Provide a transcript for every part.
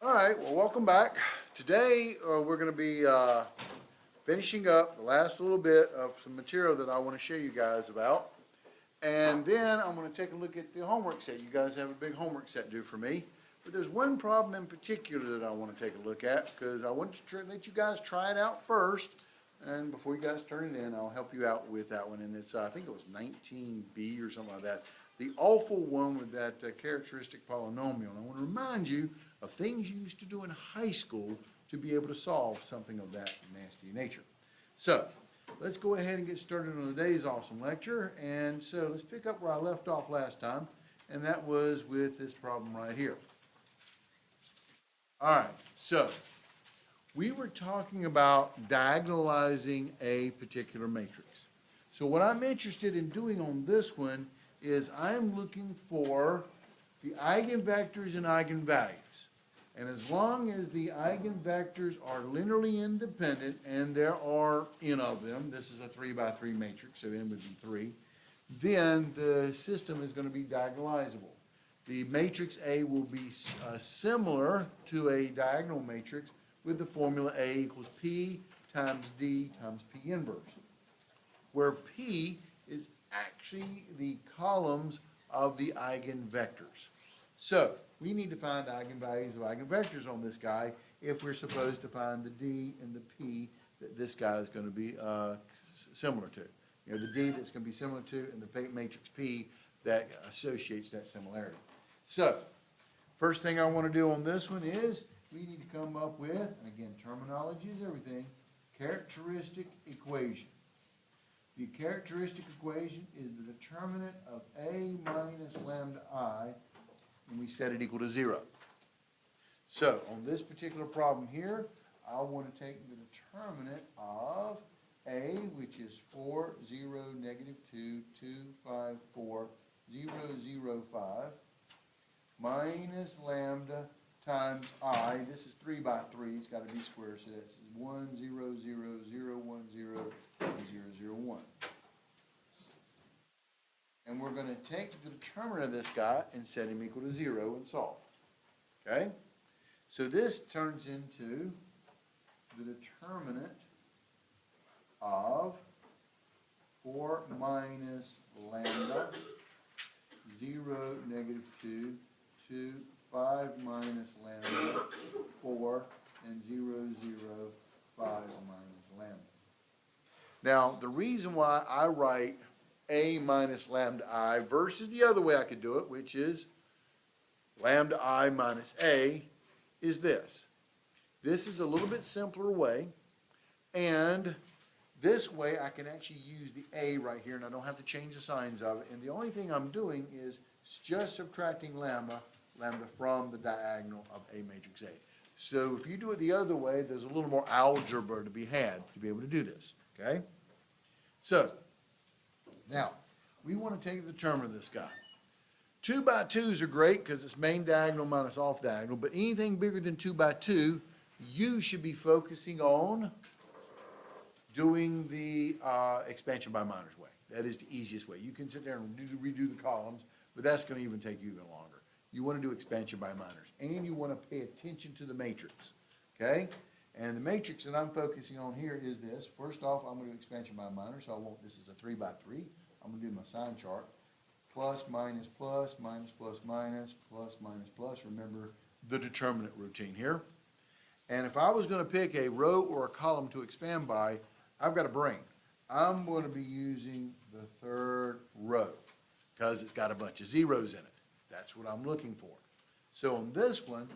All right, well, welcome back. Today, we're going to be finishing up the last little bit of some material that I want to show you guys about. And then I'm going to take a look at the homework set. You guys have a big homework set due for me. But there's one problem in particular that I want to take a look at because I want to let you guys try it out first. And before you guys turn it in, I'll help you out with that one. And it's, I think it was 19B or something like that. The awful one with that characteristic polynomial. And I want to remind you of things you used to do in high school to be able to solve something of that nasty nature. So, let's go ahead and get started on today's awesome lecture. And so, let's pick up where I left off last time, and that was with this problem right here. All right, so we were talking about diagonalizing a particular matrix. So what I'm interested in doing on this one is I'm looking for the eigenvectors and eigenvalues. And as long as the eigenvectors are linearly independent, and there are n of them, this is a 3 by 3 matrix, so n would be 3, then the system is going to be diagonalizable. The matrix A will be similar to a diagonal matrix with the formula A equals P times D times P inverse, where P is actually the columns of the eigenvectors. So we need to find eigenvalues of eigenvectors on this guy if we're supposed to find the D and the P that this guy is going to be similar to. You know, the D that's going to be similar to and the matrix P that associates that similarity. So, first thing I want to do on this one is we need to come up with, and again, terminology is everything, characteristic equation. The characteristic equation is the determinant of A minus lambda I, and we set it equal to 0. So, on this particular problem here, I want to take the determinant of A, which is 4, 0, negative 2, 2, 5, 4, 0, 0, 5, minus lambda times I. This is 3 by 3. It's got to be square, so that's 1, 0, 0, 0, 1, 0, 0, 0, 1. And we're going to take the determinant of this guy and set him equal to 0 and solve. Okay? So this turns into the determinant of 4 minus lambda, 0, negative 2, 2, 5 minus lambda, 4, and 0, 0, 5 minus lambda. Now, the reason why I write A minus lambda I versus the other way I could do it, which is lambda I minus A, is this. This is a little bit simpler way, and this way I can actually use the A right here, and I don't have to change the signs of it, and the only thing I'm doing is just subtracting lambda from the diagonal of A matrix A. So if you do it the other way, there's a little more algebra to be had to be able to do this, okay? So, now, we want to take the determinant of this guy. 2 by 2s are great because it's main diagonal minus off diagonal, but anything bigger than 2 by 2, you should be focusing on doing the expansion by minors way. That is the easiest way. You can sit there and redo the columns, but that's going to even take you even longer. You want to do expansion by minors, and you want to pay attention to the matrix, okay? And the matrix that I'm focusing on here is this. First off, I'm going to do expansion by minors, so I want this is a 3 by 3. I'm going to do my sign chart. Plus, minus, plus, minus, plus, minus, plus, minus, plus. Remember the determinant routine here. And if I was going to pick a row or a column to expand by, I've got a brain. I'm going to be using the third row because it's got a bunch of zeros in it. That's what I'm looking for. So on this one,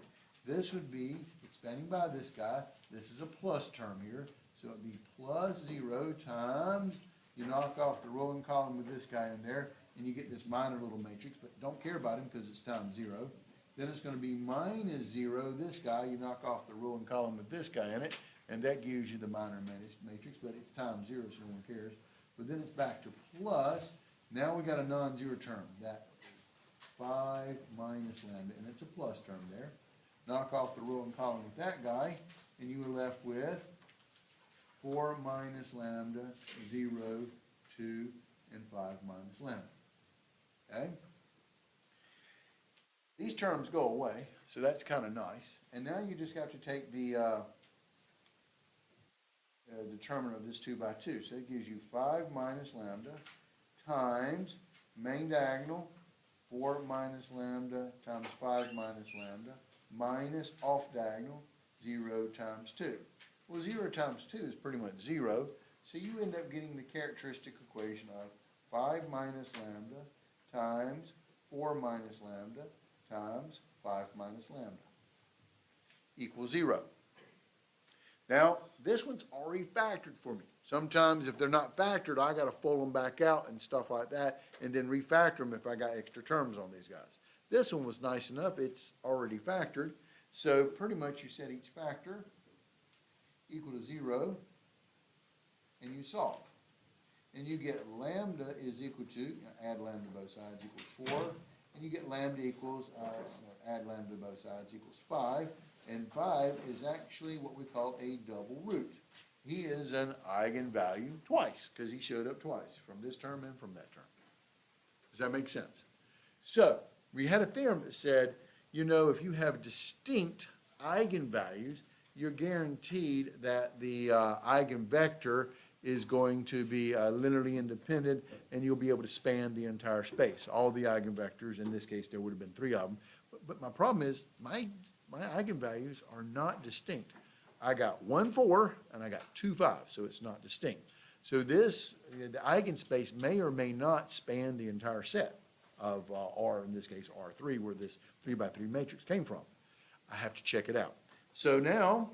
this would be expanding by this guy. This is a plus term here. So it would be plus 0 times, you knock off the row and column with this guy in there, and you get this minor little matrix, but don't care about him because it's times 0. Then it's going to be minus 0, this guy, you knock off the row and column with this guy in it, and that gives you the minor matrix, but it's times 0, so no one cares. But then it's back to plus. Now we got a non-zero term, that 5 minus lambda, and it's a plus term there. Knock off the row and column with that guy, and you are left with 4 minus lambda, 0, 2, and 5 minus lambda. Okay? These terms go away, so that's kind of nice. And now you just have to take the determinant of this 2 by 2. So it gives you 5 minus lambda times main diagonal 4 minus lambda times 5 minus lambda minus off diagonal 0 times 2. Well, 0 times 2 is pretty much 0, so you end up getting the characteristic equation of 5 minus lambda times 4 minus lambda times 5 minus lambda equals 0. Now, this one's already factored for me. Sometimes if they're not factored, I got to fold them back out and stuff like that, and then refactor them if I got extra terms on these guys. This one was nice enough, it's already factored. So pretty much you set each factor equal to 0, and you solve. And you get lambda is equal to, add lambda to both sides equals 4, and you get lambda equals, add lambda to both sides equals 5, and 5 is actually what we call a double root. He is an eigenvalue twice, because he showed up twice, from this term and from that term. Does that make sense? So, we had a theorem that said, you know, if you have distinct eigenvalues, you're guaranteed that the eigenvector is going to be linearly independent, and you'll be able to span the entire space. All the eigenvectors, in this case, there would have been 3 of them. But my problem is, my eigenvalues are not distinct. I got 1, 4, and I got 2, 5, so it's not distinct. So this, the eigenspace may or may not span the entire set of R, in this case R3, where this 3 by 3 matrix came from. I have to check it out. So now,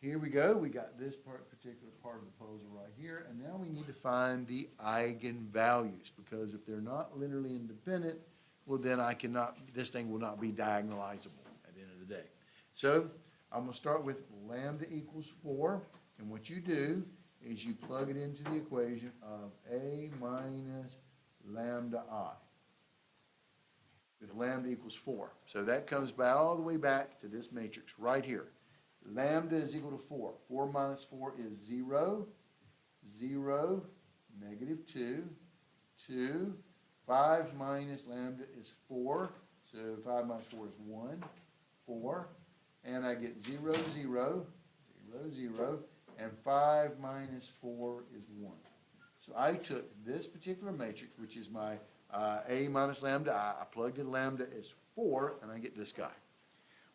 here we go. We got this particular part of the puzzle right here, and now we need to find the eigenvalues, because if they're not linearly independent, well then this thing will not be diagonalizable at the end of the day. So I'm going to start with lambda equals 4, and what you do is you plug it into the equation of A minus lambda I, with lambda equals 4. So that comes all the way back to this matrix right here. Lambda is equal to 4. 4 minus 4 is 0, 0, negative 2, 2, 5 minus lambda is 4, so 5 minus 4 is 1, 4, and I get 0, 0, 0, 0, and 5 minus 4 is 1. So I took this particular matrix, which is my A minus lambda I plugged in lambda as 4, and I get this guy.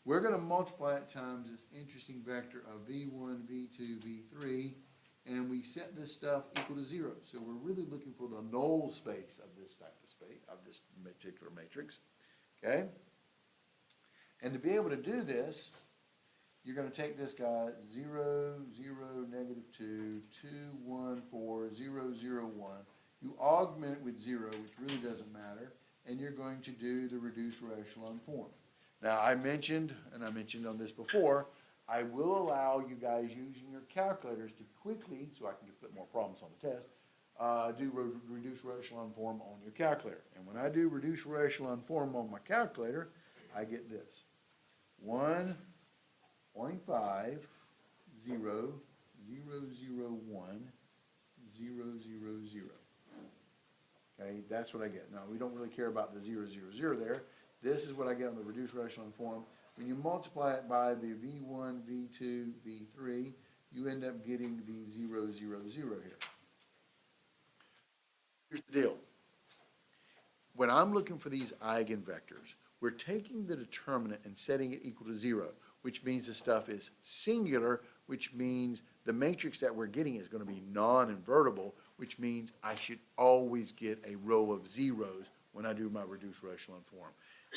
We're going to multiply it times this interesting vector of v1, v2, v3, and we set this stuff equal to 0. So we're really looking for the null space of this type of space, of this particular matrix. Okay? And to be able to do this, you're going to take this guy 0, 0, negative 2, 2, 1, 4, 0, 0, 1. You augment it with 0, which really doesn't matter, and you're going to do the reduced row echelon form. Now, I mentioned, and I mentioned on this before, I will allow you guys using your calculators to quickly, so I can put more problems on the test, do reduced row echelon form on your calculator. And when I do reduced row echelon form on my calculator, I get this. 1.5, 0, 0, 0, 1, 0, 0, 0. Okay, that's what I get. Now, we don't really care about the 0, 0, 0 there. This is what I get on the reduced row echelon form. When you multiply it by the V1, V2, V3, you end up getting the 0, 0, 0 here. Here's the deal. When I'm looking for these eigenvectors, we're taking the determinant and setting it equal to 0, which means the stuff is singular, which means the matrix that we're getting is going to be non-invertible, which means I should always get a row of zeros when I do my reduced row echelon form.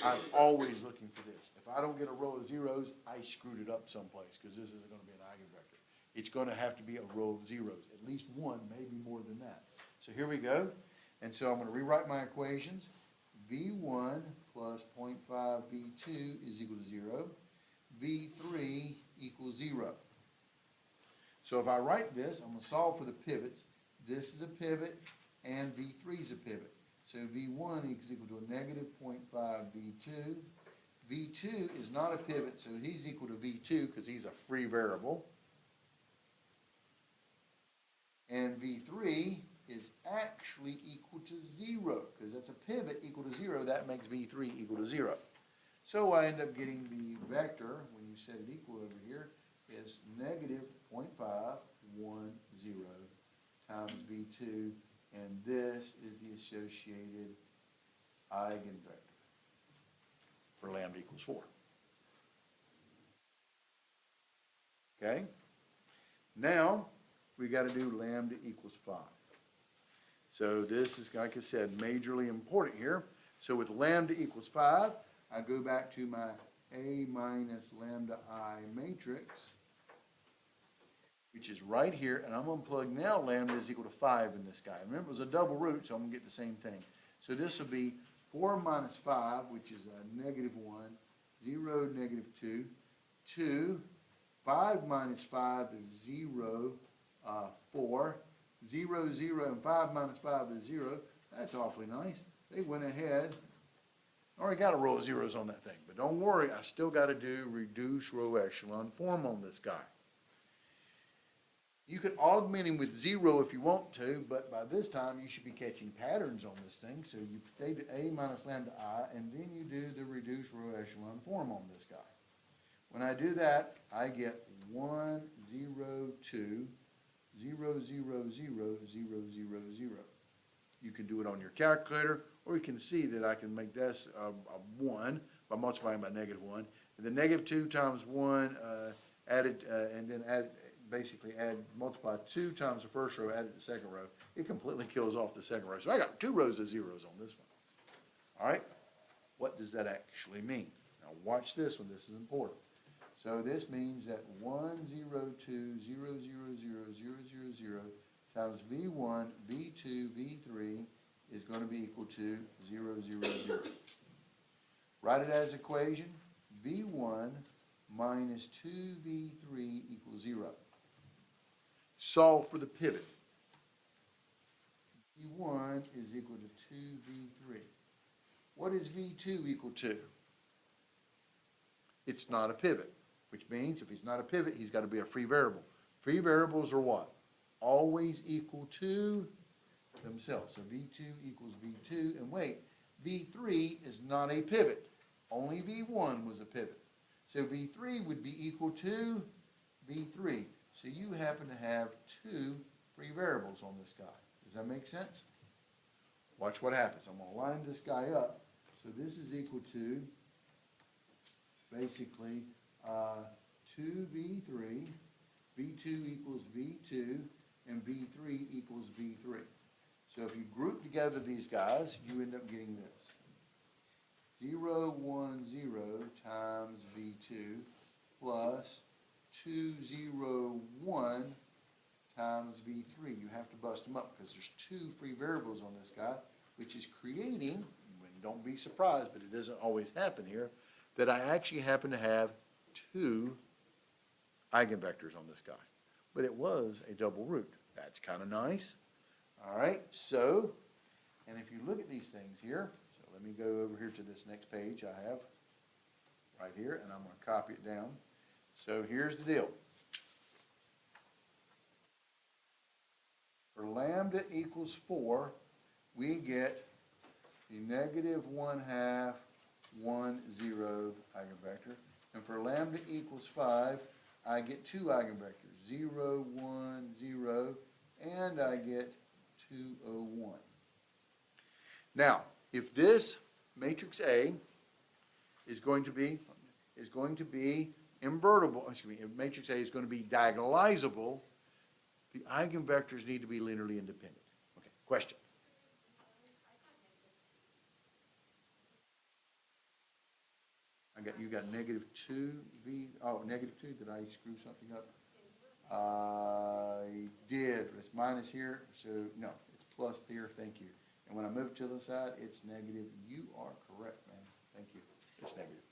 I'm always looking for this. If I don't get a row of zeros, I screwed it up someplace, because this isn't going to be an eigenvector. It's going to have to be a row of zeros, at least one, maybe more than that. So here we go. And so I'm going to rewrite my equations. V1 plus 0.5 V2 is equal to 0. V3 equals 0. So if I write this, I'm going to solve for the pivots. This is a pivot, and V3 is a pivot. So V1 is equal to a negative 0.5 V2. V2 is not a pivot, so he's equal to V2 because he's a free variable. And V3 is actually equal to 0, because that's a pivot equal to 0. That makes V3 equal to 0. So I end up getting the vector, when you set it equal over here, is negative 0.510 times V2, and this is the associated eigenvector for lambda equals 4. Okay? Now, we got to do lambda equals 5. So this is, like I said, majorly important here. So with lambda equals 5, I go back to my A minus lambda I matrix, which is right here, and I'm going to plug now lambda is equal to 5 in this guy. Remember, it was a double root, so I'm going to get the same thing. So this will be 4 minus 5, which is a negative 1, 0, negative 2, 2, 5 minus 5 is 0, 4, 0, 0, and 5 minus 5 is 0. That's awfully nice. They went ahead. I already got a row of zeros on that thing, but don't worry, I still got to do reduce row echelon form on this guy. You can augment him with 0 if you want to, but by this time you should be catching patterns on this thing. So you take A minus lambda I, and then you do the reduce row echelon form on this guy. When I do that, I get 1, 0, 2, 0, 0, 0, 0, 0, 0. You can do it on your calculator, or you can see that I can make this a 1 by multiplying by negative 1. And then negative 2 times 1 added, and then basically multiply 2 times the first row, added the second row. It completely kills off the second row. So I got 2 rows of zeros on this one. All right? What does that actually mean? Now watch this one. This is important. So this means that 1, 0, 2, 0, 0, 0, 0, 0, 0 times V1, V2, V3 is going to be equal to 0, 0, 0. Write it as equation. V1 minus 2V3 equals 0. Solve for the pivot. V1 is equal to 2V3. What is V2 equal to? It's not a pivot, which means if he's not a pivot, he's got to be a free variable. Free variables are what? Always equal to themselves. So V2 equals V2, and wait, V3 is not a pivot. Only V1 was a pivot. So V3 would be equal to V3. So you happen to have 2 free variables on this guy. Does that make sense? Watch what happens. I'm going to line this guy up. So this is equal to basically 2V3, V2 equals V2, and V3 equals V3. So if you group together these guys, you end up getting this. 0, 1, 0 times V2 plus 2, 0, 1 times V3. You have to bust them up because there's 2 free variables on this guy, which is creating, and don't be surprised, but it doesn't always happen here, that I actually happen to have 2 eigenvectors on this guy. But it was a double root. That's kind of nice. All right, so, and if you look at these things here, so let me go over here to this next page I have right here, and I'm going to copy it down. So here's the deal. For lambda equals 4, we get the negative 1/2, 1, 0 eigenvector. And for lambda equals 5, I get 2 eigenvectors, 0, 1, 0, and I get 2, 0, 1. Now, if this matrix A is going to be invertible, excuse me, if matrix A is going to be diagonalizable, the eigenvectors need to be linearly independent. Okay, question. You got negative 2V, oh, negative 2, did I screw something up? I did, it's minus here, so no, it's plus here, thank you. And when I move it to the side, it's negative. You are correct, man, thank you, it's negative.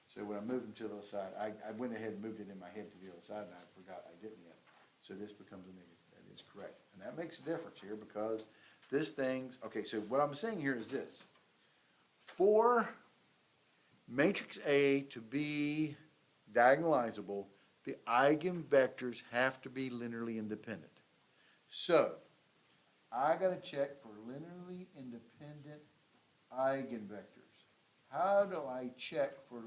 So when I moved them to the other side, I went ahead and moved it in my head to the other side, and I forgot I didn't yet. So this becomes a negative, that is correct. And that makes a difference here because this thing's, okay, so what I'm saying here is this. For matrix A to be diagonalizable, the eigenvectors have to be linearly independent. So, I got to check for linearly independent eigenvectors. how do I check for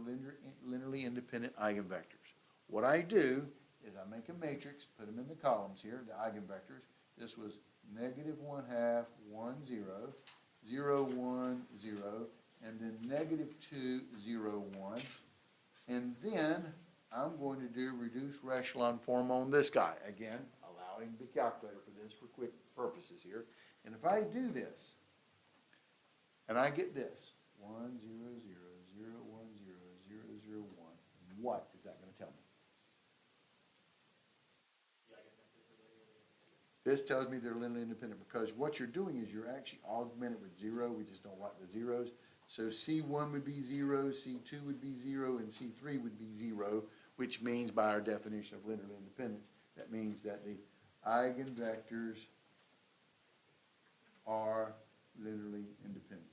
linearly independent eigenvectors? What I do is I make a matrix, put them in the columns here, the eigenvectors. This was negative 1/2, 1, 0, 0, 1, 0, and then negative 2, 0, 1. And then I'm going to do reduced echelon form on this guy. Again, allowing the calculator for this for quick purposes here. And if I do this, and I get this, 1, 0, 0, 0, 1, 0, 0, 0, 1, what is that going to tell me? This tells me they're linearly independent because what you're doing is you're actually augmented with 0. We just don't like the zeros. So C1 would be 0, C2 would be 0, and C3 would be 0, which means by our definition of linear independence, that means that the eigenvectors are linearly independent.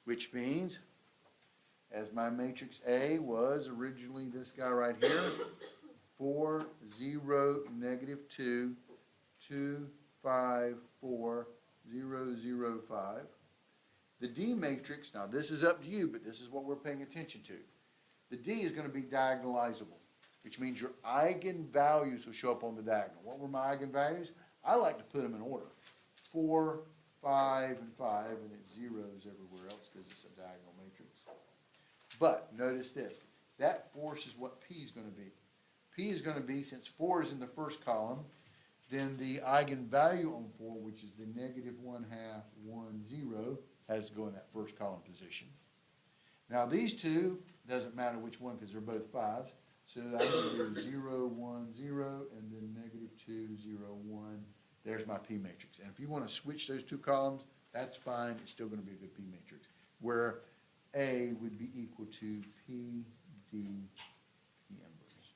Which means, as my matrix A was originally this guy right here, 4, 0, negative 2, 2, 5, 4, 0, 0, 5. The D matrix, now this is up to you, but this is what we're paying attention to. The D is going to be diagonalizable, which means your eigenvalues will show up on the diagonal. What were my eigenvalues? I like to put them in order. 4, 5, and 5, and it's zeros everywhere else because it's a diagonal matrix. But notice this. That forces what P is going to be. P is going to be, since 4 is in the first column, then the eigenvalue on 4, which is the negative 1/2, 1, 0, has to go in that first column position. Now these two, doesn't matter which one because they're both 5s. So I can do 0, 1, 0, and then negative 2, 0, 1. There's my P matrix. And if you want to switch those two columns, that's fine. It's still going to be a good P matrix, where A would be equal to P, D, P inverse.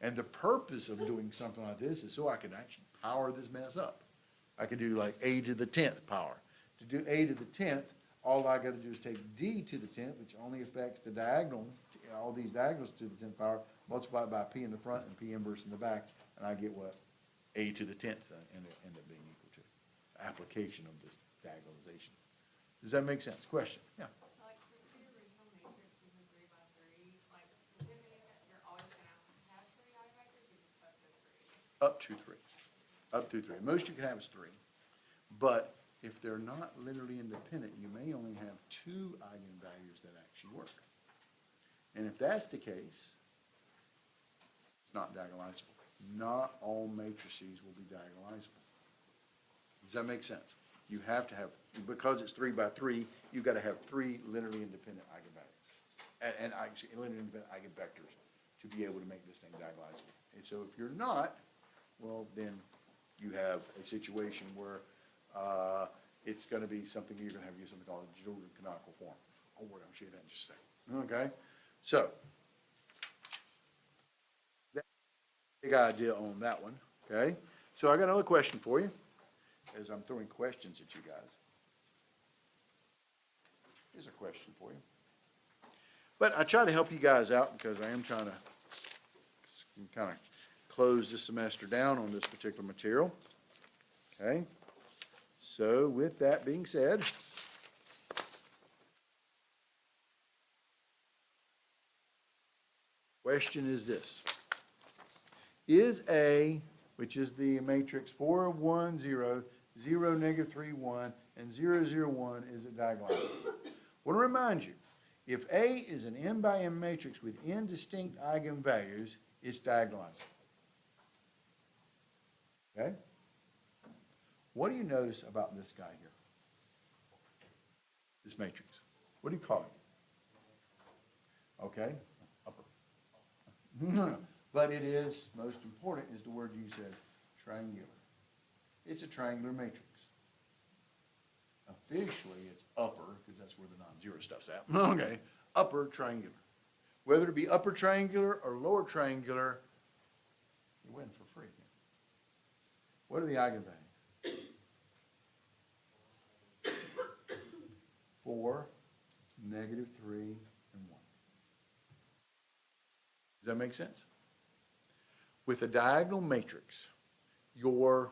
And the purpose of doing something like this is so I can actually power this mess up. I could do like A to the 10th power. To do A to the 10th, all I got to do is take D to the 10th, which only affects the diagonal, all these diagonals to the 10th power, multiply it by P in the front and P inverse in the back, and I get what A to the 10th end up being equal to. Application of this diagonalization. Does that make sense? Question? Yeah. So like since the original matrix is a 3 by 3, like does it mean that you're always gonna have 3 eigenvectors or just up to 3? Up to 3. Up to 3. Most you can have is 3. But if they're not linearly independent, you may only have 2 eigenvalues that actually work. And if that's the case, it's not diagonalizable. Not all matrices will be diagonalizable. Does that make sense? You have to have, because it's 3 by 3, you've got to have 3 linearly independent eigenvalues. And actually, linearly independent eigenvectors to be able to make this thing diagonalizable. And so if you're not, well, then you have a situation where it's going to be something you're going to have to use something called a Jordan canonical form. Oh, we're going to show you that in just a second. Okay? So, that's a big idea on that one. Okay? So I got another question for you as I'm throwing questions at you guys. Here's a question for you. But I try to help you guys out because I am trying to kind of close this semester down on this particular material. Okay? So with that being said, question is this. Is A, which is the matrix 4, 1, 0, 0, negative 3, 1, and 0, 0, 1, is it diagonalizable? I want to remind you, if A is an n by n matrix with n distinct eigenvalues, it's diagonalizable. Okay? What do you notice about this guy here? This matrix. What do you call it? Okay? Upper. No. But it is, most important is the word you said, triangular. It's a triangular matrix. Officially, it's upper, because that's where the non-zero stuff's at. Okay, upper triangular. Whether it be upper triangular or lower triangular, you win for free. What are the eigenvalues? 4, negative 3, and 1. Does that make sense? With a diagonal matrix, your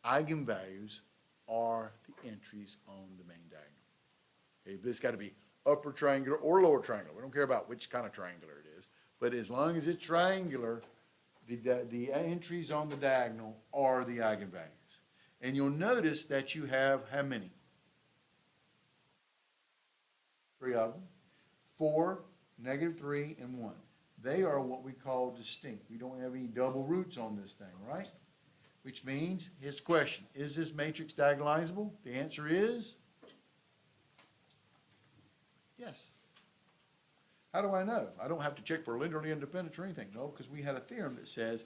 eigenvalues are the entries on the main diagonal. If it's got to be upper triangular or lower triangular, we don't care about which kind of triangular it is, but as long as it's triangular, the entries on the diagonal are the eigenvalues. And you'll notice that you have how many? 3 of them. 4, -3, and 1. They are what we call distinct. We don't have any double roots on this thing, right? Which means, here's the question, is this matrix diagonalizable? The answer is yes. How do I know? I don't have to check for linearly independence or anything. No, because we had a theorem that says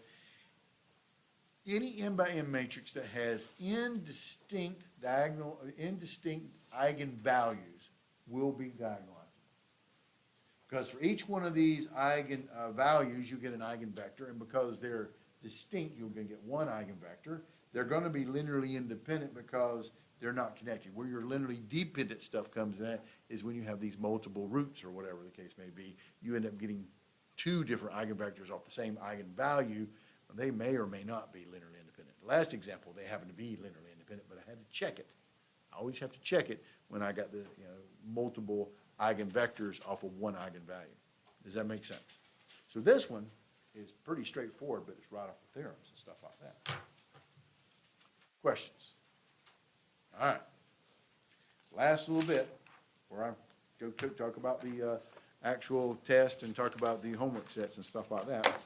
any n by n matrix that has indistinct eigenvalues will be diagonalizable. Because for each one of these eigenvalues, you get an eigenvector, and because they're distinct, you're going to get one eigenvector. They're going to be linearly independent because they're not connected. Where your linearly dependent stuff comes in is when you have these multiple roots or whatever the case may be. You end up getting two different eigenvectors off the same eigenvalue. They may or may not be linearly independent. The last example, they happen to be linearly independent, but I had to check it. I always have to check it when I got the multiple eigenvectors off of one eigenvalue. Does that make sense? So this one is pretty straightforward, but it's right off the theorems and stuff like that. Questions? All right. Last little bit where I go talk about the actual test and talk about the homework sets and stuff like that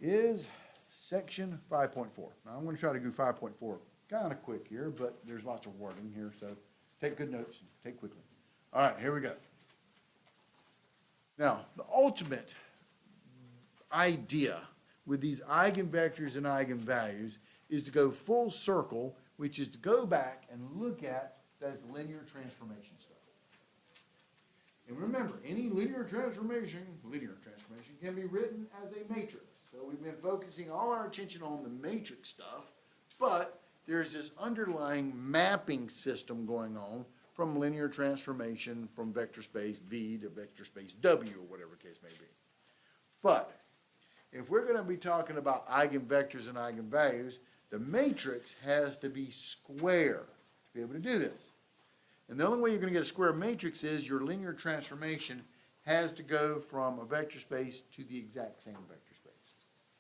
is section 5.4. Now I'm going to try to do 5.4 kind of quick here, but there's lots of wording here, so take good notes and take quickly. All right, here we go. Now, the ultimate idea with these eigenvectors and eigenvalues is to go full circle, which is to go back and look at this linear transformation stuff. And remember, any linear transformation can be written as a matrix. So we've been focusing all our attention on the matrix stuff, but there's this underlying mapping system going on from linear transformation from vector space V to vector space W or whatever the case may be. But if we're going to be talking about eigenvectors and eigenvalues, the matrix has to be square to be able to do this. And the only way you're going to get a square matrix is your linear transformation has to go from a vector space to the exact same vector space.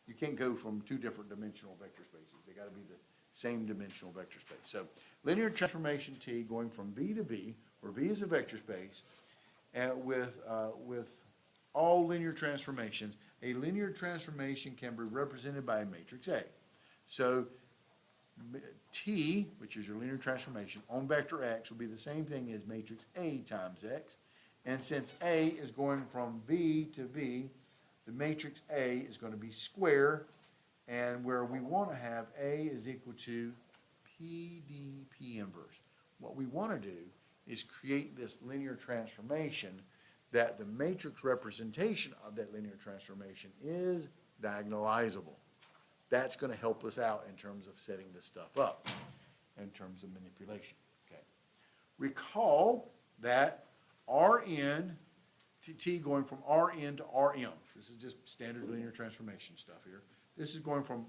You can't go from two different dimensional vector spaces. They got to be the same dimensional vector space. So linear transformation T going from V to V, where V is a vector space, and with all linear transformations, a linear transformation can be represented by a matrix A. So T, which is your linear transformation, on vector X will be the same thing as matrix A times X. And since A is going from V to V, the matrix A is going to be square, and where we want to have A is equal to PDP inverse. What we want to do is create this linear transformation that the matrix representation of that linear transformation is diagonalizable. That's going to help us out in terms of setting this stuff up, in terms of manipulation. Okay. Recall that Rn, T going from Rn to Rm. This is just standard linear transformation stuff here. This is going from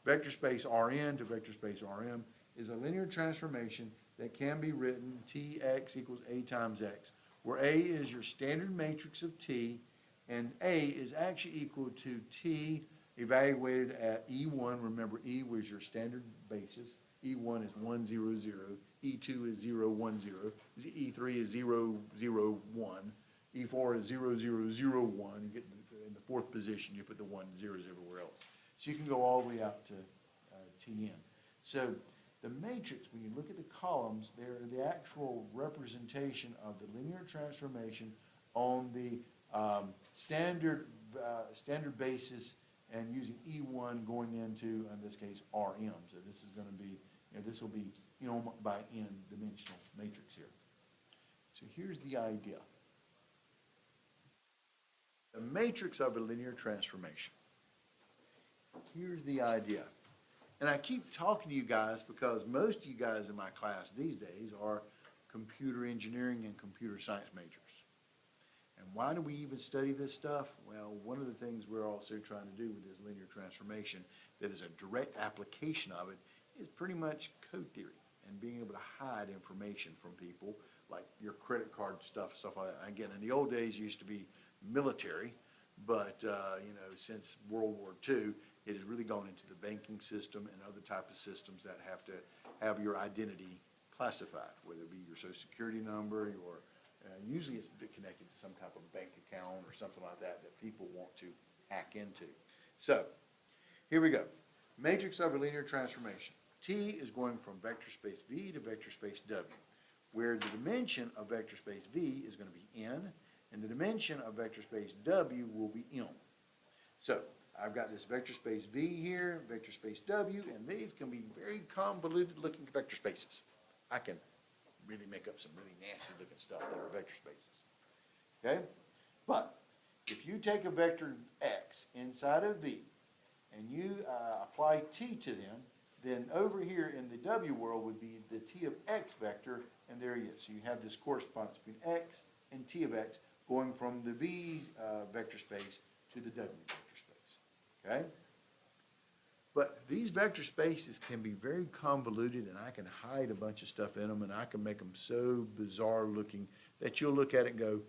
vector space Rn to vector space Rm, is a linear transformation that can be written Tx equals A times X, where A is your standard matrix of T, and A is actually equal to T evaluated at E1. Remember, E was your standard basis. E1 is 1, 0, 0. E2 is 0, 1, 0. E3 is 0, 0, 1. E4 is 0, 0, 0, 1. You get in the fourth position, you put the 1, 0, 0 everywhere else. So you can go all the way out to Tn. So the matrix, when you look at the columns, they're the actual representation of the linear transformation on the standard basis, and using E1 going into, in this case, Rm. So this is going to be, this will be M by N dimensional matrix here. So here's the idea. The matrix of a linear transformation. Here's the idea. And I keep talking to you guys because most of you guys in my class these days are computer engineering and computer science majors. And why do we even study this stuff? Well, one of the things we're also trying to do with this linear transformation that is a direct application of it is pretty much code theory and being able to hide information from people, like your credit card stuff like that. Again, in the old days, it used to be military, but, since World War II, it has really gone into the banking system and other type of systems that have to have your identity classified, whether it be your social security number, usually it's connected to some type of bank account or something like that people want to hack into. So, here we go. Matrix of a linear transformation. T is going from vector space V to vector space W, where the dimension of vector space V is going to be n, and the dimension of vector space W will be m. So, I've got this vector space V here, vector space W, and these can be very convoluted looking vector spaces. I can really make up some really nasty looking stuff that are vector spaces. Okay? But if you take a vector X inside of V and you apply T to them, then over here in the W world would be the T of X vector, and there he is. So you have this correspondence between X and T of X going from the V vector space to the W vector space. Okay? But these vector spaces can be very convoluted, and I can hide a bunch of stuff in them, and I can make them so bizarre looking that you'll look at it and go,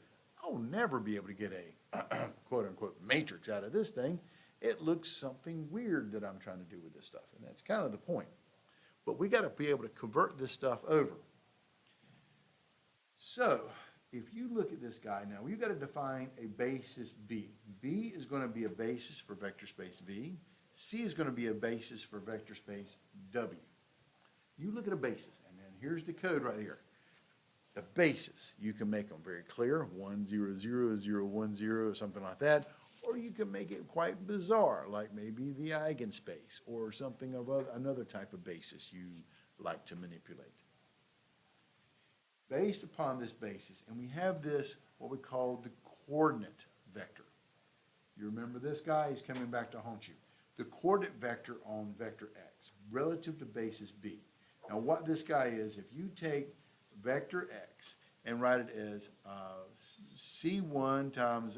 I'll never be able to get a quote-unquote matrix out of this thing. It looks something weird that I'm trying to do with this stuff, and that's kind of the point. But we got to be able to convert this stuff over. So if you look at this guy now, we've got to define a basis B. B is going to be a basis for vector space V. C is going to be a basis for vector space W. You look at a basis, and then here's the code right here. The basis, you can make them very clear, 1, 0, 0, 0, 1, 0, something like that, or you can make it quite bizarre, like maybe the eigenspace or something of another type of basis you like to manipulate. Based upon this basis, and we have this, what we call the coordinate vector. You remember this guy? He's coming back to haunt you. The coordinate vector on vector X relative to basis B. Now what this guy is, if you take vector X and write it as C1 times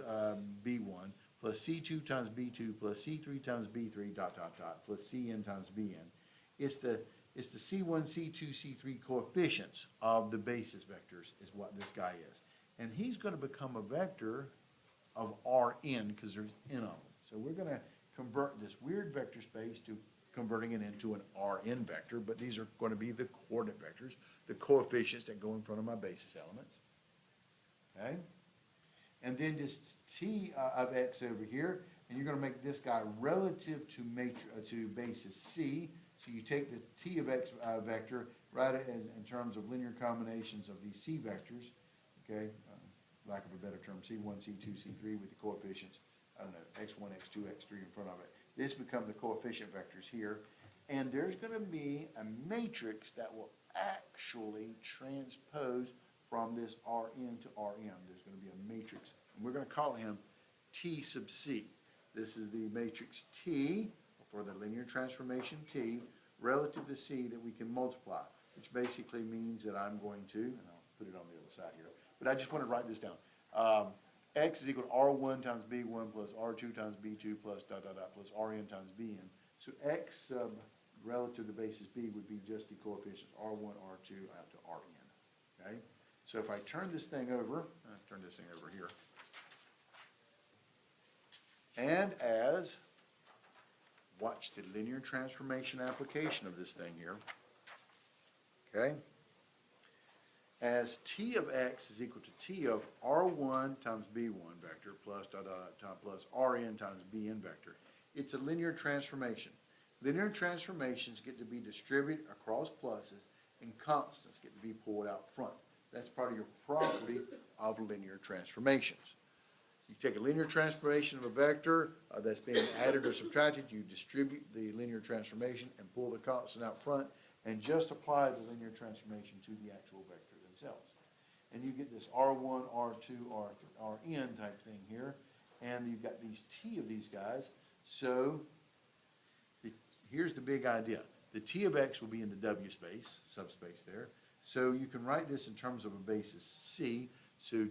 B1 plus C2 times B2 plus C3 times B3 plus Cn times Bn, it's the C1, C2, C3 coefficients of the basis vectors is what this guy is. And he's going to become a vector of Rn because there's n of them. So we're going to convert this weird vector space to converting it into an Rn vector, but these are going to be the coordinate vectors, the coefficients that go in front of my basis elements. Okay? And then this T of X over here, and you're going to make this guy relative to basis C. So you take the T of X vector, write it as in terms of linear combinations of these C vectors, okay, lack of a better term, C1, C2, C3 with the coefficients, I don't know, X1, X2, X3 in front of it. This become the coefficient vectors here, and there's going to be a matrix that will actually transpose from this Rn to Rm. There's going to be a matrix, and we're going to call him T sub C. This is the matrix T for the linear transformation T relative to C that we can multiply, which basically means that I'm going to, and I'll put it on the other side here, but I just want to write this down. X is equal to R1 times B1 plus R2 times B2 plus plus Rn times Bn. So X sub relative to basis B would be just the coefficients R1, R2 out to Rn. Okay? So if I turn this thing over, here, and as, watch the linear transformation application of this thing here, okay? As T of X is equal to T of R1 times B1 vector plus plus Rn times Bn vector. It's a linear transformation. Linear transformations get to be distributed across pluses, and constants get to be pulled out front. That's part of your property of linear transformations. You take a linear transformation of a vector that's being added or subtracted, you distribute the linear transformation and pull the constant out front, and just apply the linear transformation to the actual vector themselves. And you get this R1, R2, Rn type thing here, and you've got these T of these guys. So here's the big idea. The T of X will be in the W space, subspace there. So you can write this in terms of a basis C. So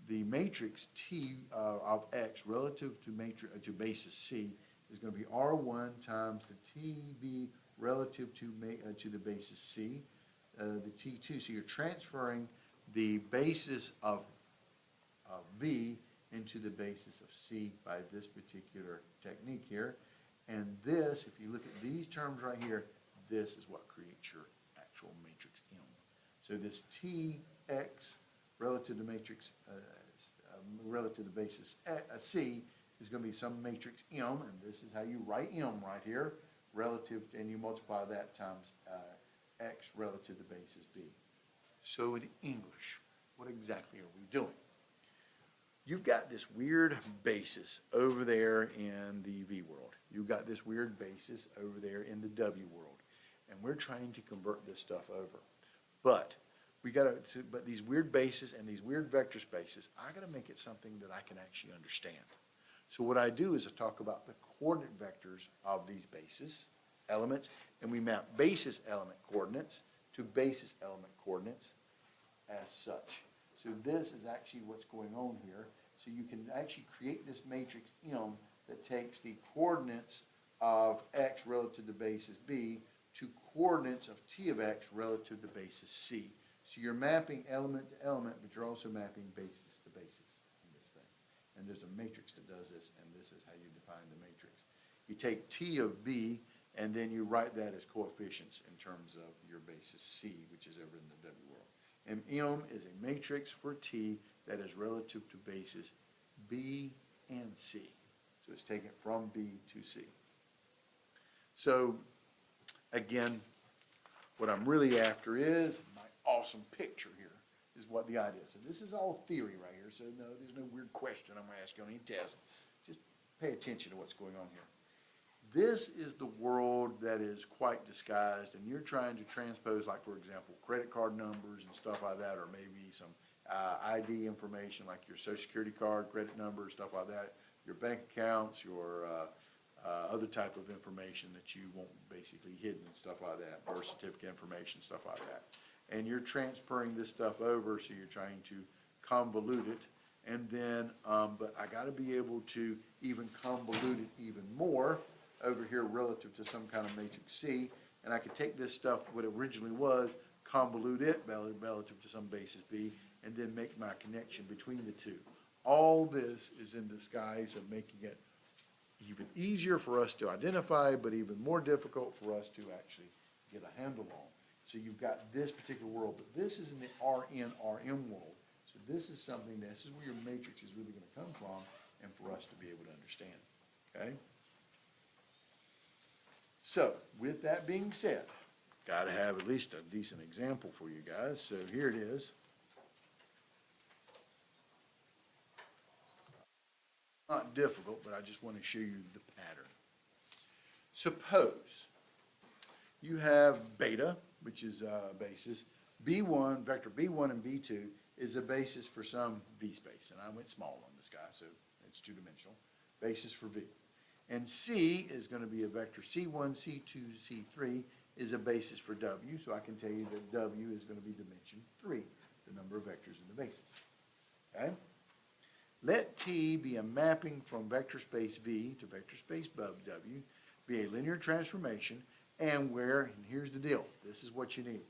the matrix T of X relative to basis C is going to be R1 times the TB relative to the basis C. the T2. So you're transferring the basis of V into the basis of C by this particular technique here. And this, if you look at these terms right here, this is what creates your actual matrix M. So this Tx relative to matrix, relative to basis C is going to be some matrix M, and this is how you write M right here, relative, and you multiply that times X relative to basis B. So in English, what exactly are we doing? You've got this weird basis over there in the V world. You've got this weird basis over there in the W world. And we're trying to convert this stuff over. But but these weird bases and these weird vector spaces, I gotta make it something that I can actually understand. So what I do is I talk about the coordinate vectors of these basis elements, and we map basis element coordinates to basis element coordinates as such. So this is actually what's going on here. So you can actually create this matrix M that takes the coordinates of X relative to basis B to coordinates of T of X relative to basis C. So you're mapping element to element, but you're also mapping basis to basis in this thing. And there's a matrix that does this, and this is how you define the matrix. You take T of B, and then you write that as coefficients in terms of your basis C, which is over in the W world. And M is a matrix for T that is relative to basis B and C. So it's taken from B to C. So again, what I'm really after is my awesome picture here is what the idea is. So this is all theory right here. So no, there's no weird question I'm going to ask you on any test. Just pay attention to what's going on here. This is the world that is quite disguised, and you're trying to transpose, like, for example, credit card numbers and stuff like that, or maybe some ID information like your social security card, credit number, stuff like that, your bank accounts, your other type of information that you want basically hidden and stuff like that, birth certificate information, stuff like that. And you're transferring this stuff over, so you're trying to convolute it. And then, but I got to be able to even convolute it even more over here relative to some kind of matrix C. And I could take this stuff, what it originally was, convolute it relative to some basis B, and then make my connection between the two. All this is in disguise of making it even easier for us to identify, but even more difficult for us to actually get a handle on. So you've got this particular world, but this is in the Rn/Rm world. So this is something, this is where your matrix is really going to come from, and for us to be able to understand, okay? So with that being said, got to have at least a decent example for you guys. So here it is. Not difficult, but I just want to show you the pattern. Suppose you have beta, which is a basis. B1, vector B1 and B2 is a basis for some V space. And I went small on this guy, so it's two-dimensional. Basis for V. And C is going to be a vector C1, C2, C3 is a basis for W. So I can tell you that W is going to be dimension 3, the number of vectors in the basis. Okay? Let T be a mapping from vector space V to vector space W, be a linear transformation, and where, and here's the deal, this is what you need.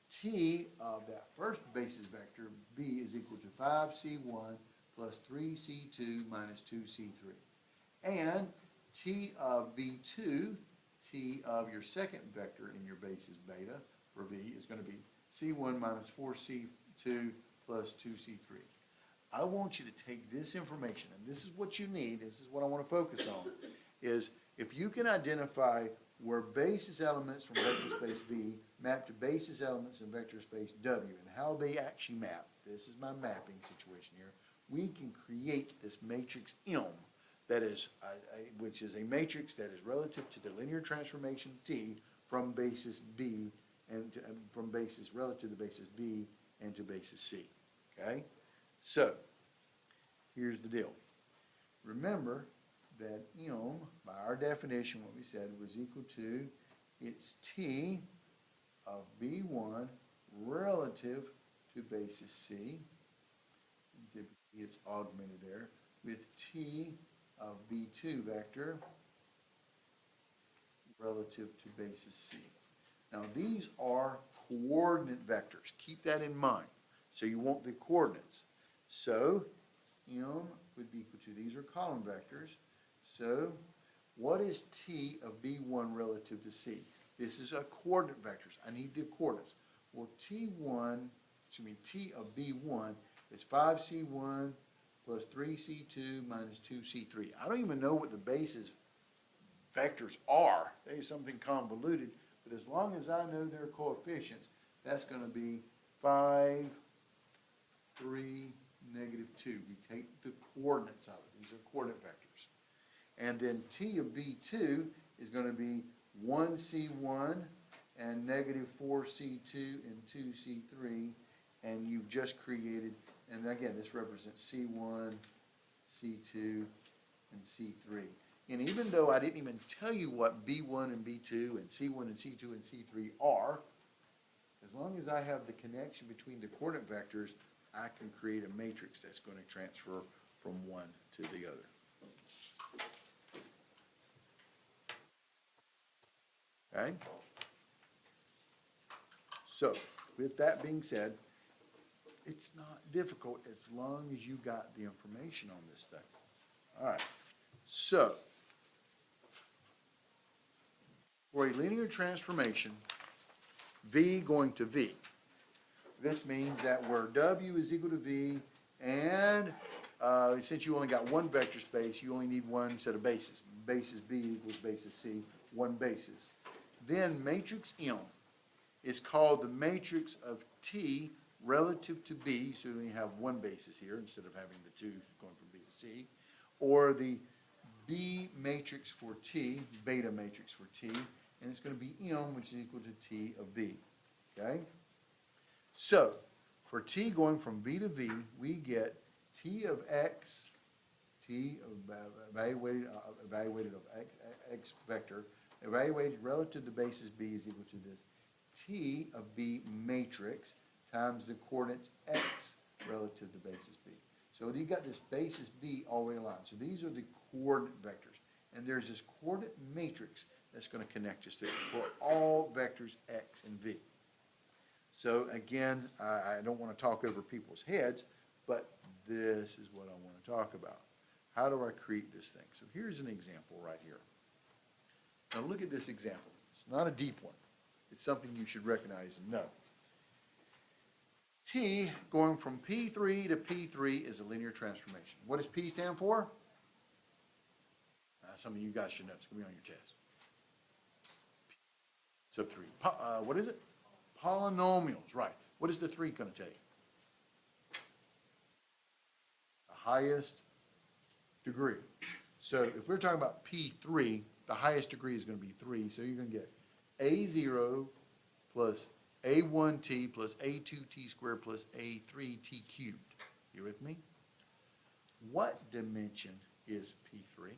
T of that first basis vector, B, is equal to 5C1 plus 3C2 minus 2C3. And T of B2, T of your second vector in your basis beta for V is going to be C1 minus 4C2 plus 2C3. I want you to take this information, and this is what you need, this is what I want to focus on, is if you can identify where basis elements from vector space V map to basis elements in vector space W and how they actually map, this is my mapping situation here, we can create this matrix M that is, which is a matrix that is relative to the linear transformation T from basis B and from basis relative to basis B and to basis C, okay? So, here's the deal. Remember that M, by our definition, what we said, was equal to its T of B1 relative to basis C. Typically, it's augmented there with T of B2 vector relative to basis C. Now, these are coordinate vectors. Keep that in mind. So you want the coordinates. So M would be equal to, these are column vectors. So what is T of B1 relative to C? This is a coordinate vectors. I need the coordinates. Well, T of B1 is 5C1 plus 3C2 minus 2C3. I don't even know what the basis vectors are. They are something convoluted, but as long as I know their coefficients, that's going to be 5, 3, negative 2. We take the coordinates of it. These are coordinate vectors. And then T of B2 is going to be 1C1 and negative 4C2 and 2C3. And you've just created, and again, this represents C1, C2, and C3. And even though I didn't even tell you what B1 and B2 and C1 and C2 and C3 are, as long as I have the connection between the coordinate vectors, I can create a matrix that's going to transfer from one to the other. Okay? So, with that being said, it's not difficult as long as you got the information on this thing. All right. So, for a linear transformation, V going to V, this means that where W is equal to V, and since you only got one vector space, you only need one set of bases. Basis B equals basis C, one basis. Then matrix M is called the matrix of T relative to B, so we have one basis here instead of having the two going from B to C, or the B matrix for T, beta matrix for T, and it's going to be M, which is equal to T of B, okay? So, for T going from B to V, we get T of X, T of evaluated of X vector, evaluated relative to basis B is equal to this T of B matrix times the coordinates X relative to basis B. So you got this basis B all the way along. So these are the coordinate vectors. And there's this coordinate matrix that's going to connect us to it for all vectors X and V. So again, I don't want to talk over people's heads, but this is what I want to talk about. How do I create this thing? So here's an example right here. Now look at this example. It's not a deep one. It's something you should recognize and know. T going from P3 to P3 is a linear transformation. What does P stand for? Something you guys should know. It's going to be on your test. So 3. What is it? Polynomials, right. What is the 3 going to tell you? The highest degree. So if we're talking about P3, the highest degree is going to be 3. So you're going to get A0 plus A1t plus A2t squared plus A3t cubed. You with me? What dimension is P3?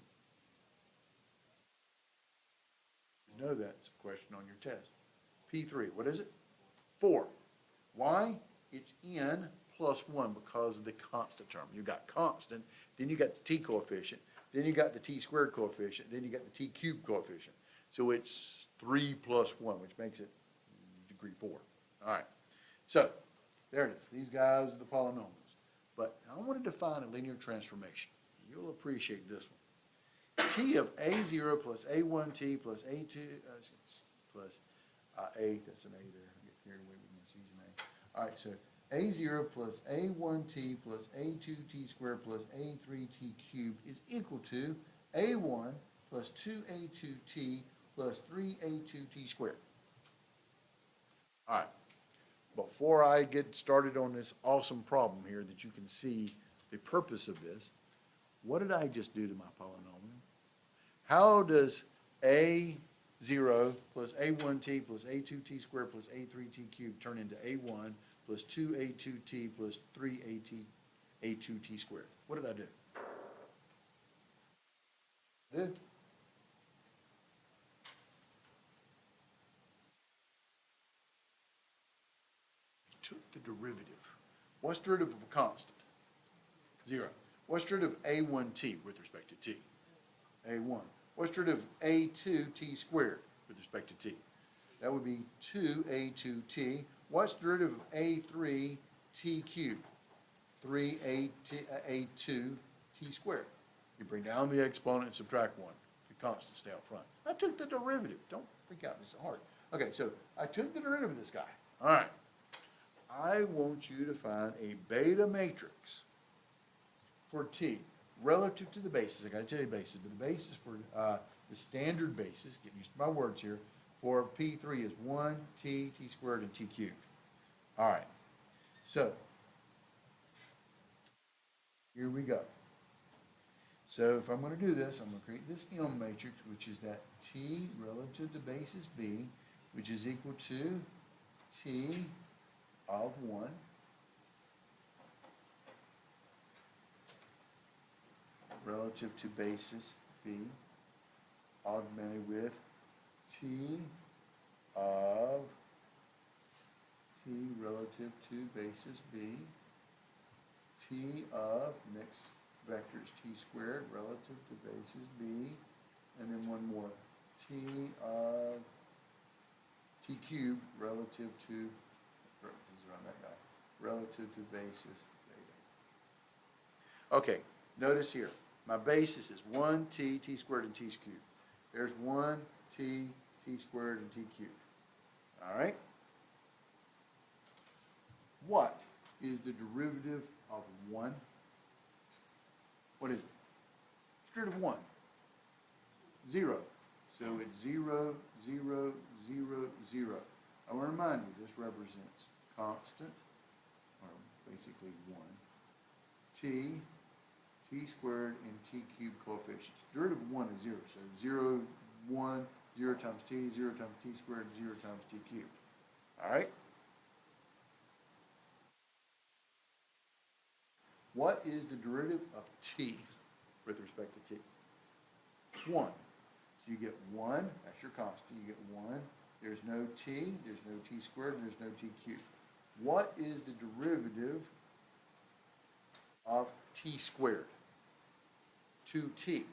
You know that's a question on your test. P3, what is it? 4. Why? It's n plus 1 because of the constant term. You got constant, then you got the t coefficient, then you got the t squared coefficient, then you got the t cubed coefficient. So it's 3 plus 1, which makes it degree 4. All right. So there it is. These guys are the polynomials. But I want to define a linear transformation. You'll appreciate this one. T of A0 plus A1t plus A2 plus A, that's an A there. I get carried away with my C's and A. All right, so A0 plus A1t plus A2t squared plus A3t cubed is equal to A1 plus 2A2t plus 3A2t squared. All right. Before I get started on this awesome problem here that you can see the purpose of this, what did I just do to my polynomial? How does A0 plus A1t plus A2t squared plus A3t cubed turn into A1 plus 2A2t plus 3A2t squared? What did I do? Took the derivative. What's the derivative of a constant? 0. What's the derivative of A1t with respect to t? A1. What's the derivative of A2t squared with respect to t? that would be 2a2t. What's the derivative of a3t cubed? 3a2t squared. You bring down the exponent and subtract 1. The constant stay out front. I took the derivative. Don't freak out. This is hard. Okay, so I took the derivative of this guy. All right. I want you to find a beta matrix for t relative to the basis. I got to tell you basis, but the basis for the standard basis, get used to my words here, for P3 is 1, t squared, and t cubed. All right. So, here we go. So if I'm going to do this, I'm going to create this M matrix, which is that t relative to basis b, which is equal to t of 1 relative to basis b, augmented with t of t relative to basis b, t of, next vector is t squared relative to basis b, and then one more, t of t cubed relative to, parentheses around that guy, relative to basis beta. Okay, notice here, my basis is 1 t squared, and t cubed. There's 1 t squared, and t cubed. All right? What is the derivative of 1? What is it? It's derivative of 1. 0. So it's 0, 0, 0, 0. I want to remind you, this represents constant, or basically 1, t squared, and t cubed coefficients. Derivative of 1 is 0. So 0, 1, 0 times t, 0 times t squared, 0 times t cubed. All right? What is the derivative of t with respect to t? 1. So you get 1, that's your constant, you get 1. There's no t, there's no t squared, and there's no t cubed. What is the derivative of t squared? 2t.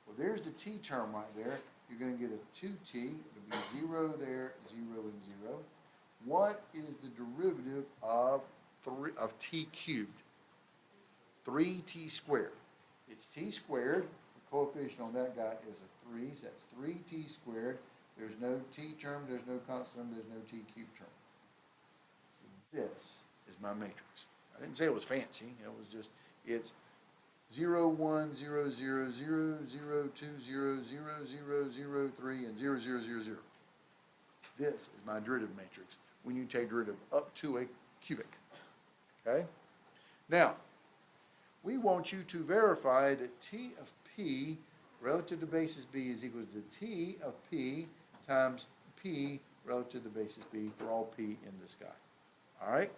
Well, there's the t term right there. You're going to get a 2t. It'll be 0 there, 0 and 0. What is the derivative of t cubed? 3t squared. It's t squared. The coefficient on that guy is a 3, so that's 3t squared. There's no t term, there's no constant term, there's no t cubed term. This is my matrix. I didn't say it was fancy. It was just, it's 0, 1, 0, 0, 0, 0, 2, 0, 0, 0, 0, 3, and 0, 0, 0, 0. This is my derivative matrix when you take derivative up to a cubic. Okay? Now, we want you to verify that t of p relative to basis b is equal to t of p times p relative to basis b for all p in this guy. All right?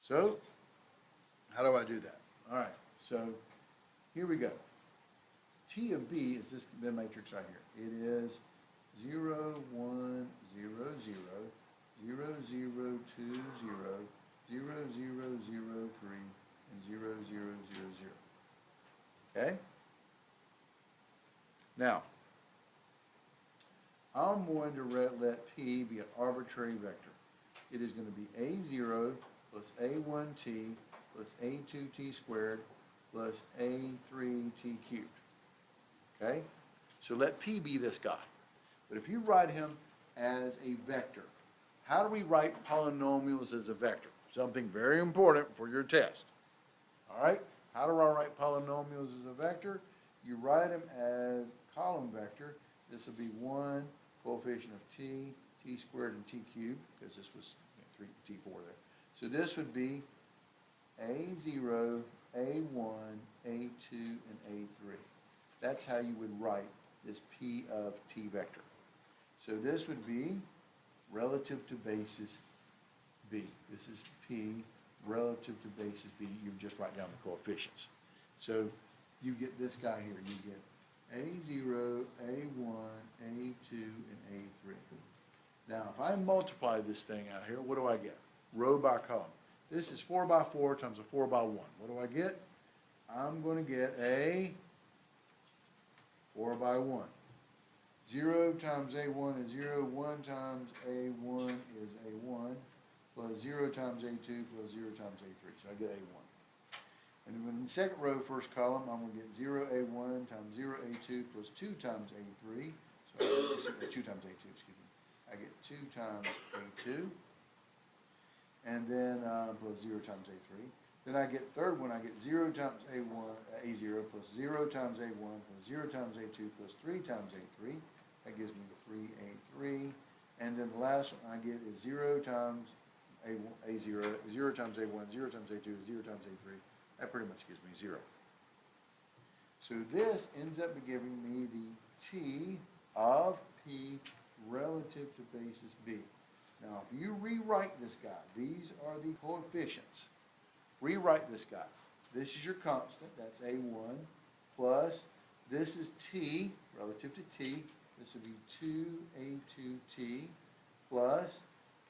So, how do I do that? All right, so here we go. T of b is this the matrix right here. It is 0, 1, 0, 0, 0, 0, 2, 0, 0, 0, 0, 3, and 0, 0, 0, 0. Okay? Now, I'm going to let p be an arbitrary vector. It is going to be a0 plus a1t plus a2t squared plus a3t cubed. Okay? So let p be this guy. But if you write him as a vector, how do we write polynomials as a vector? Something very important for your test. All right? How do I write polynomials as a vector? You write them as column vector. This will be 1 coefficient of t squared, and t cubed, because this was 3t4 there. So this would be a0, a1, a2, and a3. That's how you would write this p of t vector. So this would be relative to basis b. This is p relative to basis b. You just write down the coefficients. So you get this guy here. You get a0, a1, a2, and a3. Now, if I multiply this thing out here, what do I get? Row by column. This is 4 by 4 times a 4 by 1. What do I get? I'm going to get a 4 by 1. 0 times A1 is 0, 1 times A1 is A1, plus 0 times A2 plus 0 times A3, so I get A1. And then in the second row, first column, I'm going to get 0 A1 times 0 A2 plus 2 times A3, so I get 2 times A2, excuse me. I get 2 times A2, and then plus 0 times A3. Then I get third one, I get 0 times A1, A0 plus 0 times A1 plus 0 times A2 plus 3 times A3. That gives me the 3A3. And then the last one I get is 0 times A0, 0 times A1, 0 times A2, 0 times A3. That pretty much gives me 0. So this ends up giving me the T of P relative to basis B. Now, if you rewrite this guy, these are the coefficients. Rewrite this guy. This is your constant, that's A1, plus this is T, relative to T. This would be 2A2T, plus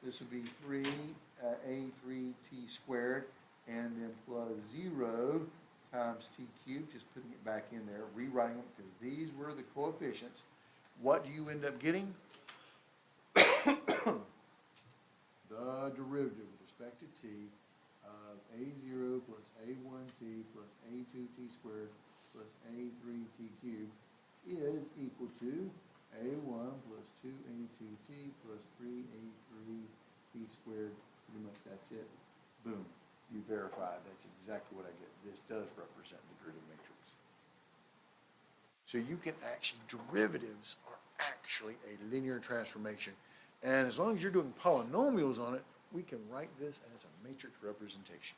this would be 3A3T squared, and then plus 0 times T cubed, just putting it back in there, rewriting them, because these were the coefficients. What do you end up getting? The derivative with respect to T of A0 plus A1T plus A2T squared plus A3T cubed is equal to A1 plus 2A2T plus 3A3T squared. Pretty much that's it. Boom. You verified. That's exactly what I get. This does represent the derivative matrix. So you can actually, derivatives are actually a linear transformation. And as long as you're doing polynomials on it, we can write this as a matrix representation.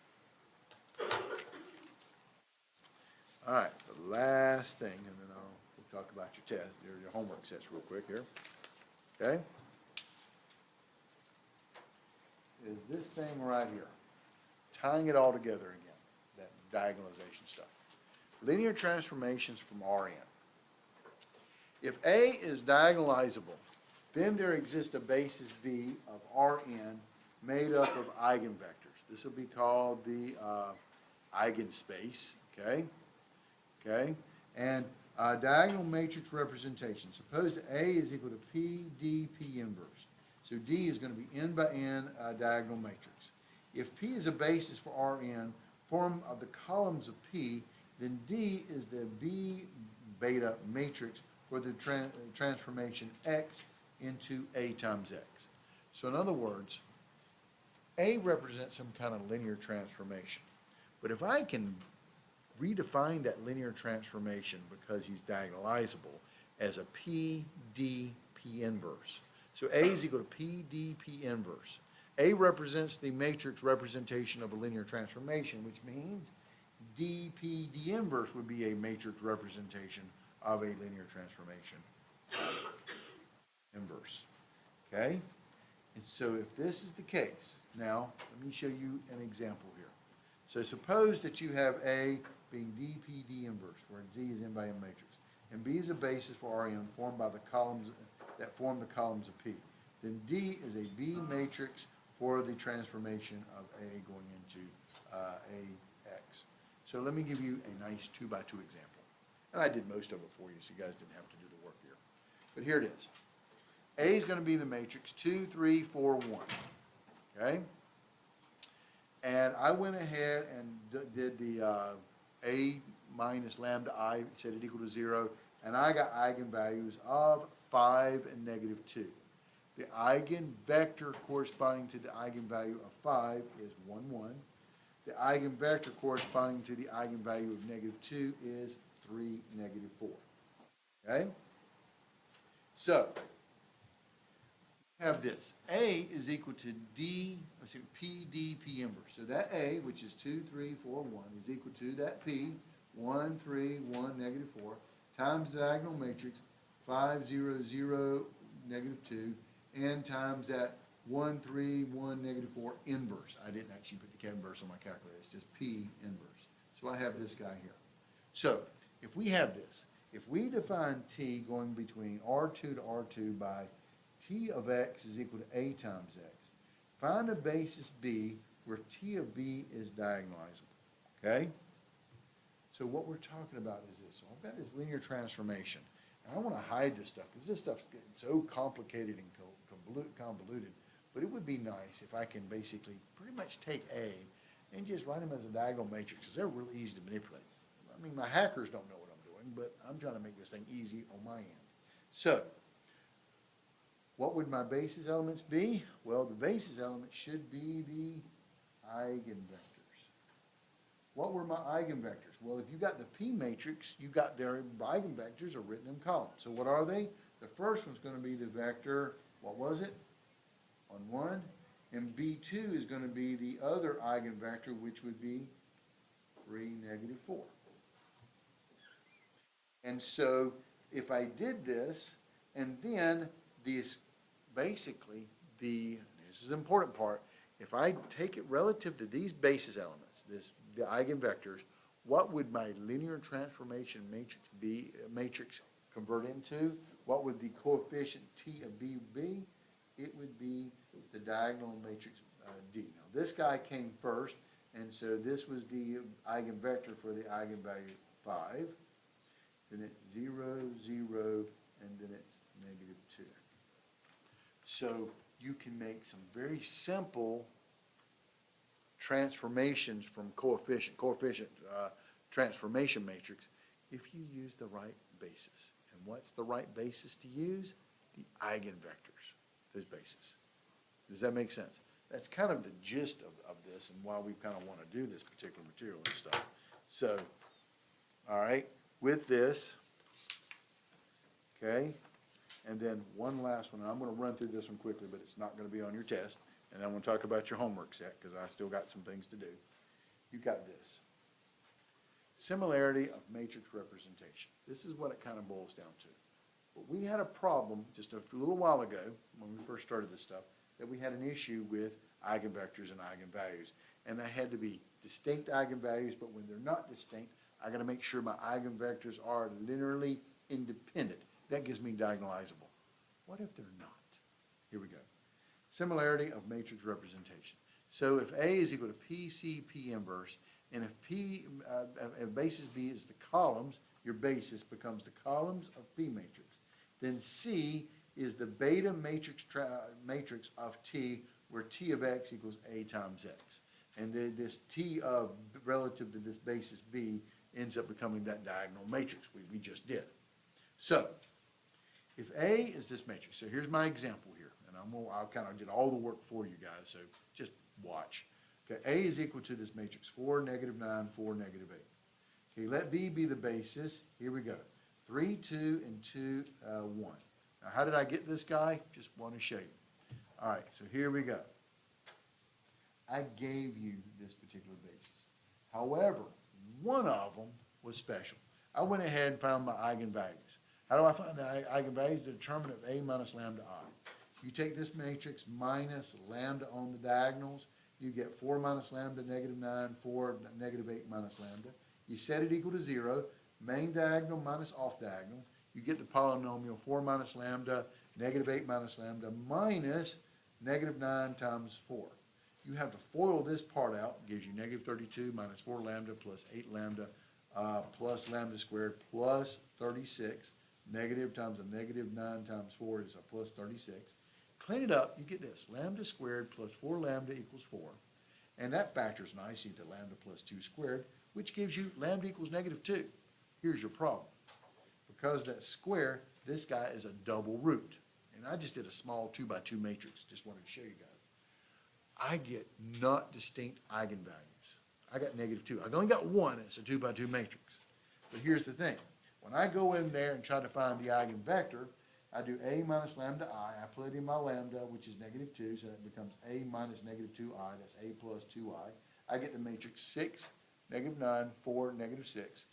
All right, the last thing, and then we'll talk about your test, your homework sets real quick here. Okay? Is this thing right here. Tying it all together again, that diagonalization stuff. Linear transformations from Rn. If A is diagonalizable, then there exists a basis B of Rn made up of eigenvectors. This will be called the eigenspace, okay? Okay? And diagonal matrix representation. Suppose that A is equal to P, D, P inverse. So D is going to be n by n diagonal matrix. If P is a basis for Rn, form of the columns of P, then D is the B beta matrix for the transformation X into A times X. So in other words, A represents some kind of linear transformation. But if I can redefine that linear transformation because he's diagonalizable as a P, D, P inverse. So A is equal to P, D, P inverse. A represents the matrix representation of a linear transformation, which means D, P, D inverse would be a matrix representation of a linear transformation inverse. Okay? And so if this is the case, now let me show you an example here. So suppose that you have A being dPd inverse, where D is n by n matrix, and B is a basis for Rn formed by the columns that form the columns of P. Then D is a B matrix for the transformation of A going into AX. So let me give you a nice 2x2 example. And I did most of it for you, so you guys didn't have to do the work here. But here it is. A is going to be the matrix 2, 3, 4, 1. Okay? And I went ahead and did the A minus lambda I, set it equal to 0, and I got eigenvalues of 5 and negative 2. The eigenvector corresponding to the eigenvalue of 5 is 1, 1. The eigenvector corresponding to the eigenvalue of negative 2 is 3, negative 4. Okay? So, have this. A is equal to D, let's see, P, D, P inverse. So that A, which is 2, 3, 4, 1, is equal to that P, 1, 3, 1, negative 4, times the diagonal matrix, 5, 0, 0, negative 2, and times that 1, 3, 1, negative 4 inverse. I didn't actually put the inverse on my calculator. It's just P inverse. So I have this guy here. So if we have this, if we define T going between R2 to R2 by T of X is equal to A times X, find a basis B where T of B is diagonalizable. Okay? So what we're talking about is this. So I've got this linear transformation, And I wanna hide this stuff, because this stuff's getting so complicated and convoluted. But it would be nice if I can basically pretty much take A and just write them as a diagonal matrix, because they're really easy to manipulate. I mean, my hackers don't know what I'm doing, but I'm trying to make this thing easy on my end. So, what would my basis elements be? Well, the basis elements should be the eigenvectors. What were my eigenvectors? Well, if you got the P matrix, you got their eigenvectors are written in columns. So what are they? The first one's going to be the vector, what was it? On 1. And B2 is going to be the other eigenvector, which would be 3, -4. And so if I did this, and then this, basically, this is the important part, if I take it relative to these basis elements, the eigenvectors, what would my linear transformation matrix convert into? What would the coefficient T of B be? It would be the diagonal matrix D. Now, this guy came first, and so this was the eigenvector for the eigenvalue 5. Then it's 0, 0, and then it's -2. So you can make some very simple transformations from coefficient transformation matrix if you use the right basis. And what's the right basis to use? The eigenvectors, those bases. Does that make sense? That's kind of the gist of this and why we kind of want to do this particular material and stuff. So, all right, with this, okay, and then one last one. I'm going to run through this one quickly, but it's not going to be on your test. And I'm going to talk about your homework set because I still got some things to do. You got this. Similarity of matrix representation. This is what it kind of boils down to. But we had a problem just a little while ago when we first started this stuff that we had an issue with eigenvectors and eigenvalues. And they had to be distinct eigenvalues, but when they're not distinct, I got to make sure my eigenvectors are linearly independent. That gives me diagonalizable. What if they're not? Here we go. Similarity of matrix representation. So if A is equal to PC, P inverse, and if basis B is the columns, your basis becomes the columns of P matrix. Then C is the beta matrix of T, where T of X equals A times X. And this T of relative to this basis B ends up becoming that diagonal matrix we just did. So if A is this matrix, so here's my example here, and I'll kind of did all the work for you guys, so just watch. Okay, A is equal to this matrix 4, -9, 4, -8. Okay, let B be the basis. Here we go. 3, 2, and 2, 1. Now, how did I get this guy? Just want to show you. All right, so here we go. I gave you this particular basis. However, one of them was special. I went ahead and found my eigenvalues. How do I find the eigenvalues? The determinant of A minus lambda I. You take this matrix minus lambda on the diagonals, you get 4 minus lambda, -9, 4, -8 minus lambda. You set it equal to 0, main diagonal minus off diagonal. You get the polynomial 4 minus lambda, -8 minus lambda, minus -9 times 4. You have to FOIL this part out. It gives you -32 minus 4 lambda plus 8 lambda plus lambda squared plus 36. Negative times a -9 times 4 is a plus 36. Clean it up, you get this. Lambda squared plus 4 lambda equals 4. And that factors nicely into lambda plus 2 squared, which gives you lambda equals -2. Here's your problem. Because that's square, this guy is a double root. And I just did a small 2 by 2 matrix. Just wanted to show you guys. I get not distinct eigenvalues. I got -2. I only got one, it's a 2 by 2 matrix. But here's the thing. When I go in there and try to find the eigenvector, I do A minus lambda I. I put in my lambda, which is -2, so that becomes A minus -2I. That's A plus 2I. I get the matrix 6, -9, 4, -6.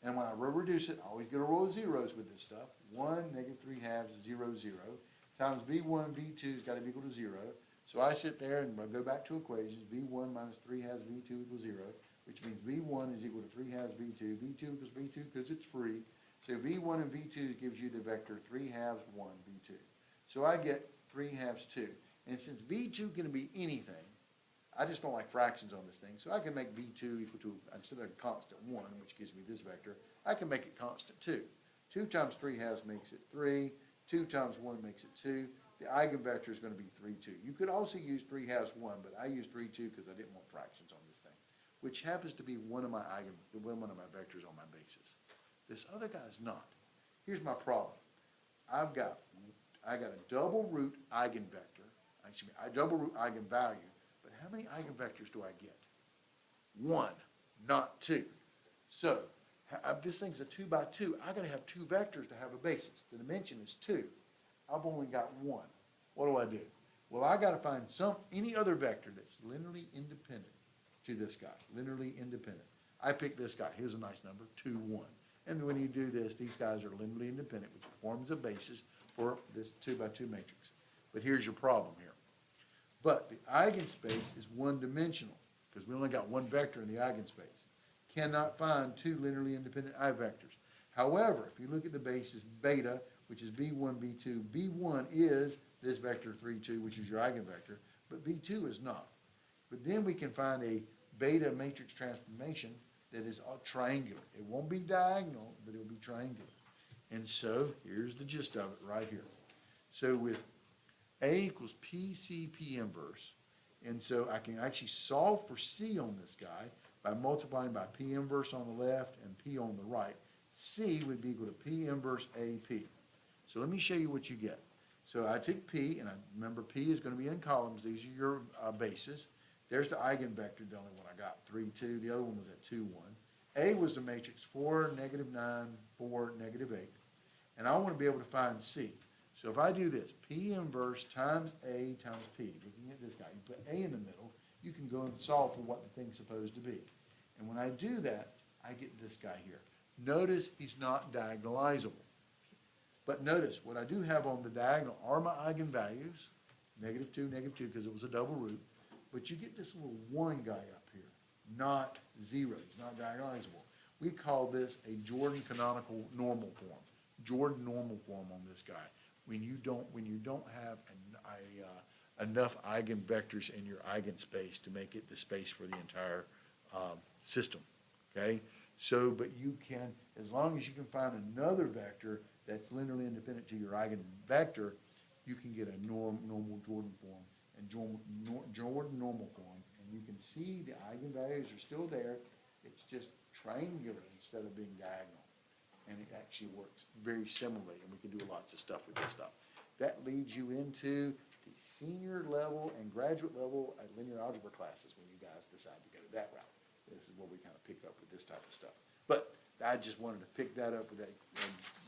And when I row reduce it, I always get a row of zeros with this stuff. 1, -3 halves, 0, 0. Times V1, V2 has got to be equal to 0. So I sit there and go back to equations. V1 minus 3 halves V2 equals 0, which means V1 is equal to 3 halves V2. V2 equals V2 because it's free. So V1 and V2 gives you the vector 3 halves 1 V2. So I get 3 halves 2. And since V2 can be anything, I just don't like fractions on this thing. So I can make V2 equal to, instead of constant 1, which gives me this vector, I can make it constant 2. 2 times 3 halves makes it 3. 2 times 1 makes it 2. The eigenvector is going to be 3, 2. You could also use 3 halves 1, but I used 3, 2 because I didn't want fractions on this thing, which happens to be one of my vectors on my basis. This other guy's not. Here's my problem. I got a double root eigenvector, excuse me, a double root eigenvalue, but how many eigenvectors do I get? 1, not 2. So, this thing's a 2 by 2. I got to have 2 vectors to have a basis. The dimension is 2. I've only got 1. What do? Well, I got to find any other vector that's linearly independent to this guy, linearly independent. I picked this guy. Here's a nice number, 2, 1. And when you do this, these guys are linearly independent, which forms a basis for this 2 by 2 matrix. But here's your problem here. But the eigenspace is one-dimensional because we only got one vector in the eigenspace. Cannot find 2 linearly independent vectors. However, if you look at the basis beta, which is B1, B2, B1 is this vector 3, 2, which is your eigenvector, but B2 is not. But then we can find a beta matrix transformation that is triangular. It won't be diagonal, but it will be triangular. And so here's the gist of it right here. So with A equals PC P inverse, and so I can actually solve for C on this guy by multiplying by P inverse on the left and P on the right. C would be equal to P inverse AP. So let me show you what you get. So I took P, and I remember P is going to be in columns. These are your bases. There's the eigenvector, the only one I got, 3, 2. The other one was at 2, 1. A was the matrix 4, -9, 4, -8. And I want to be able to find C. So if I do this, P inverse times A times P, looking at this guy, you put A in the middle, you can go and solve for what the thing's supposed to be. And when I do that, I get this guy here. Notice he's not diagonalizable. But notice, what I do have on the diagonal are my eigenvalues, -2, -2, because it was a double root. But you get this little 1 guy up here, not 0. He's not diagonalizable. We call this a Jordan canonical normal form. Jordan normal form on this guy. When you don't have enough eigenvectors in your eigenspace to make it the space for the entire system. Okay? So, but you can, as long as you can find another vector that's linearly independent to your eigenvector, you can get a normal Jordan form and Jordan normal form, and you can see the eigenvalues are still there. It's just triangular instead of being diagonal, and it actually works very similarly, and we can do lots of stuff with this stuff. That leads you into the senior level and graduate level at linear algebra classes when you guys decide to go that route. This is where we kind of pick up with this type of stuff. But I just wanted to pick that up with that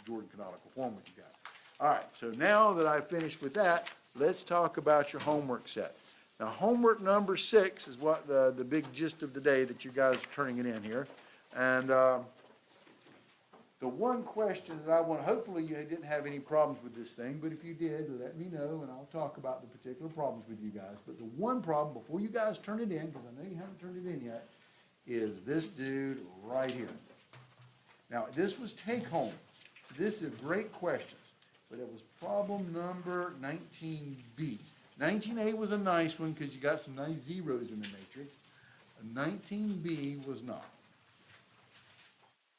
Jordan canonical form with you guys. All right, so now that I've finished with that, let's talk about your homework set. Now, homework number 6 is what the big gist of the day that you guys are turning it in here. And the one question that I want, hopefully you didn't have any problems with this thing, but if you did, let me know, and I'll talk about the particular problems with you guys. But the one problem, before you guys turn it in, because I know you haven't turned it in yet, is this dude right here. Now, this was take home. This is great questions, but it was problem number 19B. 19A was a nice one because you got some nice zeros in the matrix. 19B was not.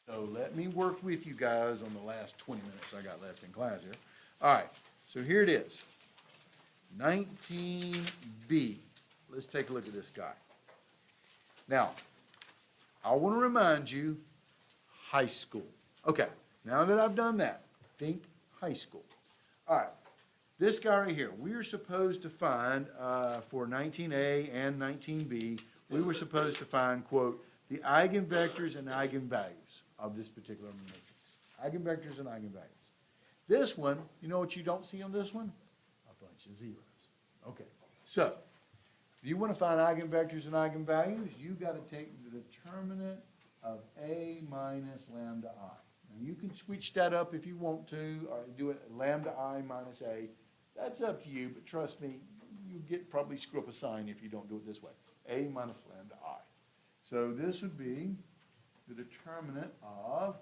So let me work with you guys on the last 20 minutes I got left in class here. All right, so here it is. 19B. Let's take a look at this guy. Now, I want to remind you, high school. Okay, now that I've done that, think high school. All right, this guy right here, we are supposed to find, for 19A and 19B, we were supposed to find, quote, the eigenvectors and eigenvalues of this particular matrix. Eigenvectors and eigenvalues. This one, you know what you don't see on this one? A bunch of zeros. Okay, so if you want to find eigenvectors and eigenvalues, you got to take the determinant of A minus lambda I. Now you can switch that up if you want to, or do it lambda I minus A. That's up to you, but trust me, you get probably screw up a sign if you don't do it this way. A minus lambda I. So this would be the determinant of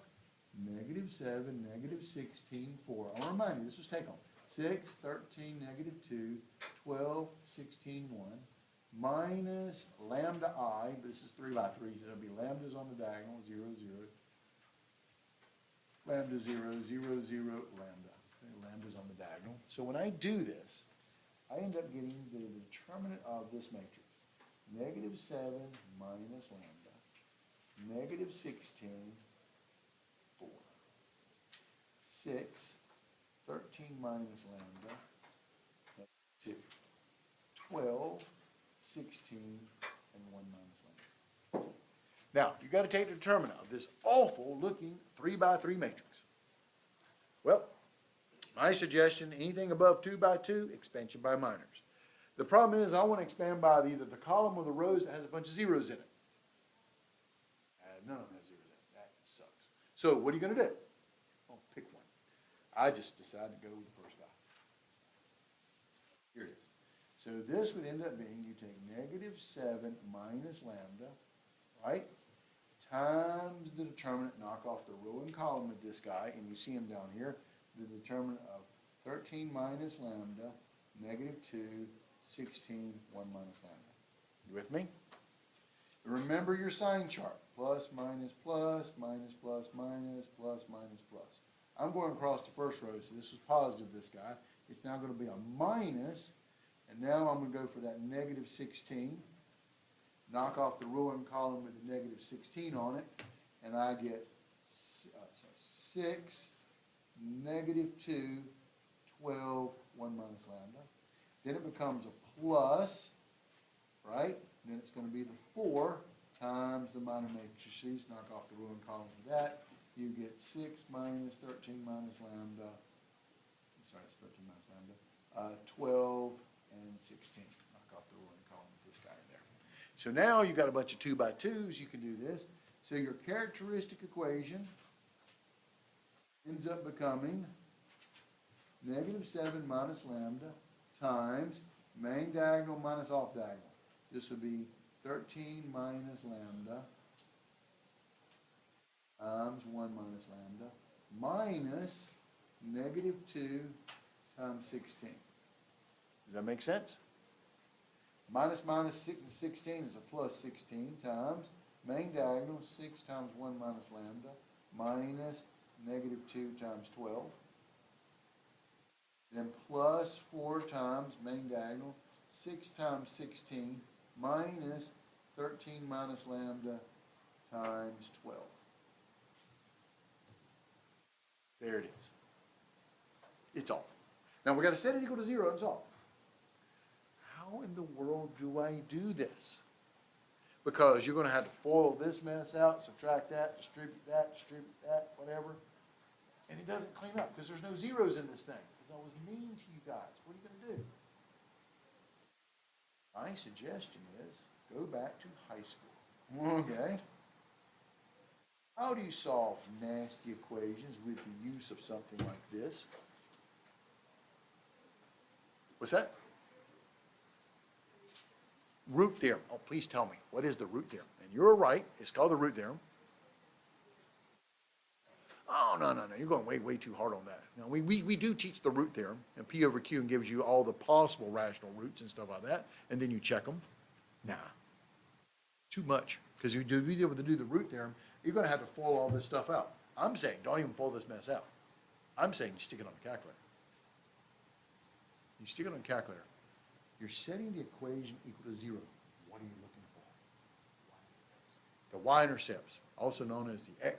-7, -16, 4. I'll remind you, this was take home. 6, 13, -2, 12, 16, 1, minus lambda I, this is 3 by 3, so it'll be lambdas on the diagonal, 0, 0, lambda 0, 0, 0, lambda. Okay, lambda's on the diagonal. So when I do this, I end up getting the determinant of this matrix. Negative 7 minus lambda, negative 16, 4. 6, 13 minus lambda, 2. 12, 16, and 1 minus lambda. Now, you've got to take the determinant of this awful looking 3 by 3 matrix. Well, my suggestion, anything above 2 by 2, expansion by minors. The problem is I want to expand by either the column or the rows that has a bunch of zeros in it. None of them have zeros in it. That sucks. So what are you going to do? Oh, pick one. I just decided to go with the first guy. Here it is. So this would end up being, you take negative 7 minus lambda, right, times the determinant, knock off the row and column of this guy, and you see him down here, the determinant of 13 minus lambda, negative 2, 16, 1 minus lambda. You with me? Remember your sign chart. Plus, minus, plus, minus, plus, minus, plus, minus, plus. I'm going across the first row, so this was positive, this guy. It's now going to be a minus, and now I'm going to go for that negative 16. Knock off the row and column with the negative 16 on it, and I get 6, negative 2, 12, 1 minus lambda. Then it becomes a plus, right? Then it's going to be the 4 times the minor matrices. Knock off the row and column for that. You get 6 minus 13 minus lambda. Sorry, it's 13 minus lambda. 12 and 16. Knock off the row and column with this guy in there. So now you've got a bunch of 2 by 2s. You can do this. So your characteristic equation ends up becoming negative 7 minus lambda times main diagonal minus off diagonal. This would be 13 minus lambda times 1 minus lambda minus negative 2 times 16. Does that make sense? Minus 16 is a plus 16 times main diagonal 6 times 1 minus lambda minus negative 2 times 12. Then plus 4 times main diagonal 6 times 16 minus 13 minus lambda times 12. There it is. It's off. Now we've got to set it equal to 0 and solve. How in the world do I do this? Because you're going to have to FOIL this mess out, subtract that, distribute that, whatever. And it doesn't clean up because there's no zeros in this thing. Because I was mean to you guys. What are you going to do? My suggestion is go back to high school. Okay? How do you solve nasty equations with the use of something like this? What's that? Root theorem. Oh, please tell me. What is the root theorem? And you're right. It's called the root theorem. Oh, no. You're going way too hard on that. Now, we do teach the root theorem, and P over Q gives you all the possible rational roots and stuff like that, and then you check them. Nah. Too much. Because you do be able to do the root theorem, you're going to have to FOIL all this stuff out. I'm saying don't even FOIL this mess out. I'm saying you stick it on the calculator. You stick it on the calculator. You're setting the equation equal to 0. What are you looking for? The y-intercepts, also known as the x,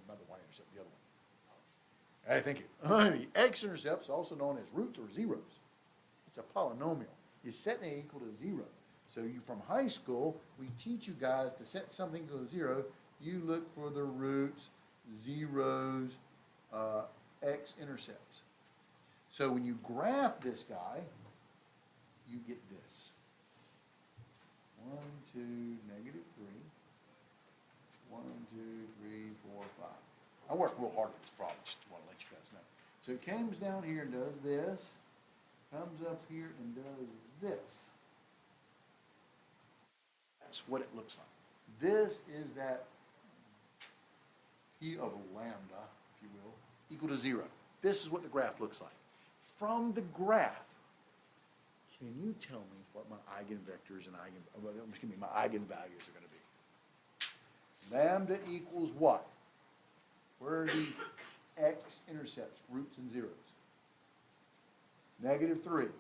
not the y-intercept, the other one. Hey, thank you. The x-intercepts, also known as roots or zeros. It's a polynomial. You're setting it equal to 0. So you, from high school, we teach you guys to set something equal to 0. You look for the roots, zeros, x-intercepts. So when you graph this guy, you get this. 1, 2, negative 3. 1, 2, 3, 4, 5. I worked real hard at this problem, just want to let you guys know. So it comes down here and does this, comes up here and does this. That's what it looks like. This is that P of lambda, if you will, equal to 0. This is what the graph looks like. From the graph, can you tell me what my eigenvectors and my eigenvalues are going to be? Lambda equals what? Where are the x-intercepts, roots and zeros. -3.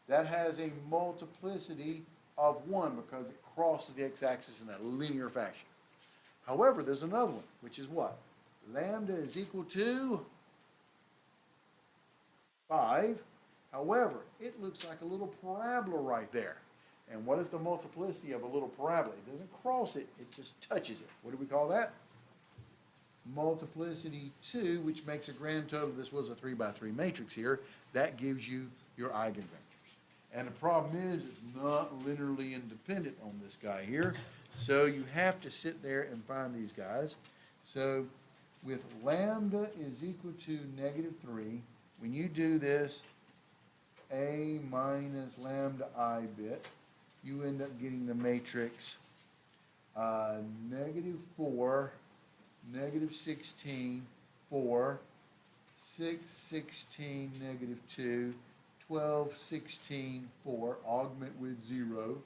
That has a multiplicity of 1 because it crosses the x-axis in a linear fashion. However, there's another one, which is what? Lambda is equal to 5. However, it looks like a little parabola right there. And what is the multiplicity of a little parabola? It doesn't cross it, it just touches it. What do we call that? Multiplicity 2, which makes a grand total. This was a 3 by 3 matrix here. That gives you your eigenvectors. And the problem is it's not linearly independent on this guy here. So you have to sit there and find these guys. So with lambda is equal to -3, when you do this a minus lambda I bit, you end up getting the matrix -4, -16, 4, 6, 16, -2, 12, 16, 4, augment with 0,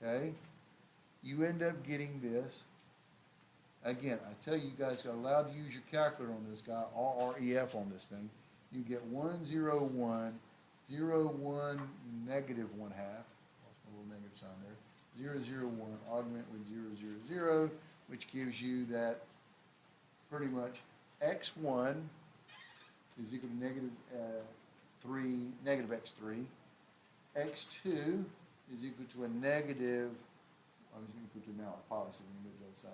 okay? You end up getting this. Again, I tell you, you guys are allowed to use your calculator on this guy, RREF on this thing. You get 1, 0, 1, 0, 1, -1/2. Lost my little negative sign there. 0, 0, 1, augment with 0, 0, 0, which gives you that pretty much x1 is equal to -x3, x2 is equal to a negative, I'm equal to now a positive when you move to the other side,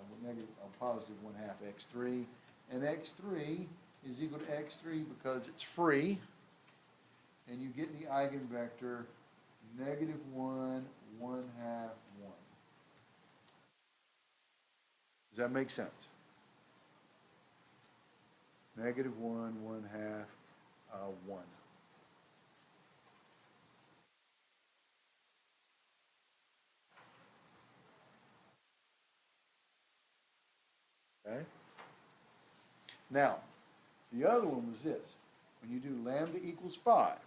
a positive 1/2 x3, and x3 is equal to x3 because it's free, and you get the eigenvector -1, 1/2, 1. Does that make sense? -1, 1/2, 1. Okay? Now, the other one was this. When you do lambda equals 5,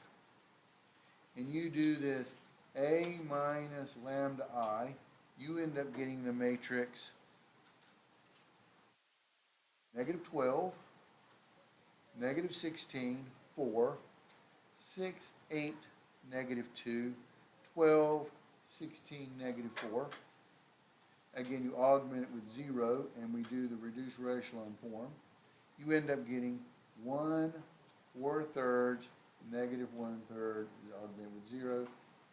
and you do this a minus lambda I, you end up getting the matrix -12, -16, 4, 6, 8, -2, 12, 16, -4. Again, you augment it with 0, and we do the reduced echelon form. You end up getting 1, 4/3, -1/3, augment with 0,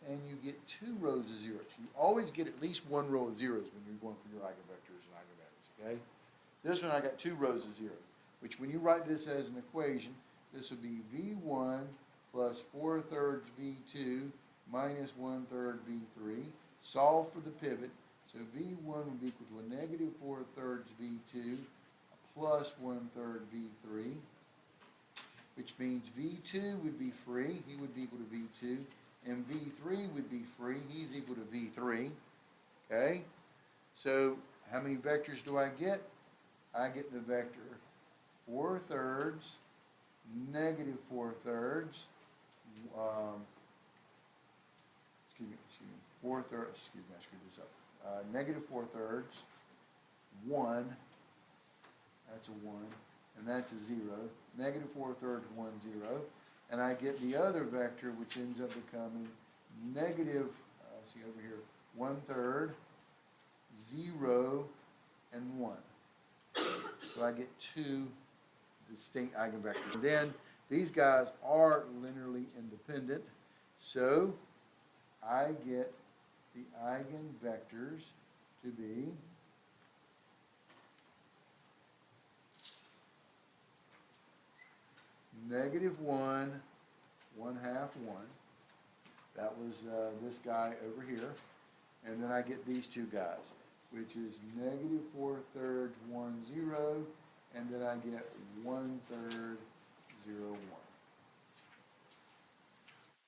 and you get 2 rows of zeros. You always get at least 1 row of zeros when you're going for your eigenvectors and eigenvalues, okay? This one I got 2 rows of zeros, which when you write this as an equation, this would be V1 plus 4/3 V2 minus 1/3 V3. Solve for the pivot. So V1 would be equal to a -4/3 V2 plus 1/3 V3, which means V2 would be free, he would be equal to V2, and V3 would be free, he's equal to V3, okay? So how many vectors do I get? I get the vector 4/3, -4/3, 4/3, excuse me, I screwed this up. -4/3, 1, that's a 1, and that's a 0, -4/3, 1, 0, and I get the other vector, which ends up becoming see over here, 1/3, 0, and 1. So I get 2 distinct eigenvectors. And then these guys are linearly independent, so I get the eigenvectors to be -1, 1/2, 1. That was this guy over here. And then I get these two guys, which is -4/3, 1, 0, and then I get 1/3, 0, 1.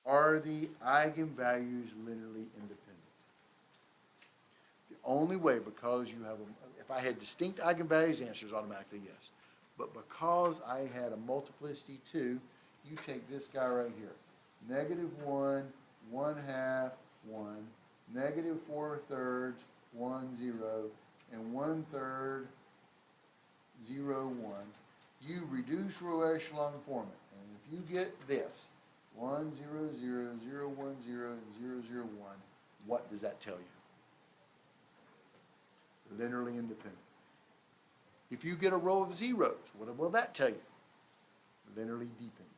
Are the eigenvalues linearly independent? The only way, because you have if I had distinct eigenvalues, the answer is automatically yes. But because I had a multiplicity 2, you take this guy right here. -1, 1/2, 1, -4/3, 1, 0, and 1/3, 0, 1. you reduce row echelon form it. And if you get this, 1, 0, 0, 0, 1, 0, and 0, 0, 1, what does that tell you? Linearly independent. If you get a row of zeros, what will that tell you? Linearly dependent.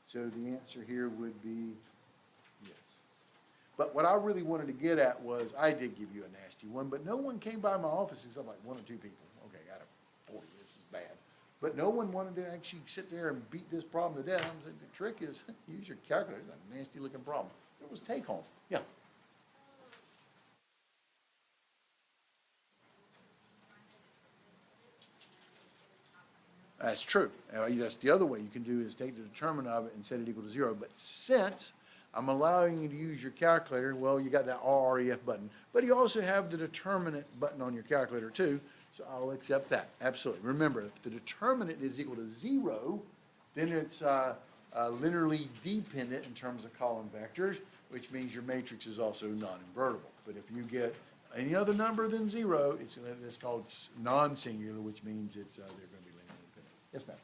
So the answer here would be yes. But what I really wanted to get at was, I did give you a nasty one, but no one came by my office except like 1 or 2 people. Okay, got a 40, this is bad. But no one wanted to actually sit there and beat this problem to death. I said, the trick is, use your calculator. It's a nasty looking problem. It was take home. Yeah. That's true. That's the other way you can do is take the determinant of it and set it equal to 0. But since I'm allowing you to use your calculator, well, you got that RREF button. But you also have the determinant button on your calculator too, so I'll accept that. Absolutely. Remember, if the determinant is equal to 0, then it's linearly dependent in terms of column vectors, which means your matrix is also non-invertible. But if you get any other number than 0, it's called non-singular, which means they're going to be linearly independent. Yes, ma'am.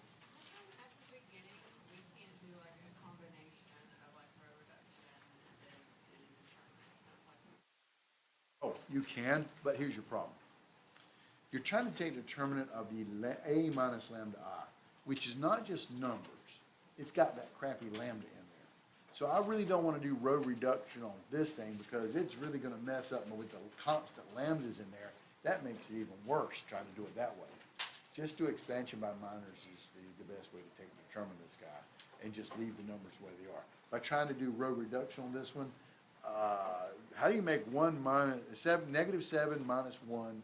How come at the beginning, we can't do like a combination of like row reduction and then determinant? Oh, you can, but here's your problem. You're trying to take the determinant of the a minus lambda I, which is not just numbers. It's got that crappy lambda in there. So I really don't want to do row reduction on this thing because it's really going to mess up with the constant lambdas in there. That makes it even worse, trying to do it that way. Just do expansion by minors is the best way to determine this guy and just leave the numbers where they are. By trying to do row reduction on this one, how do you make negative 7 minus 1,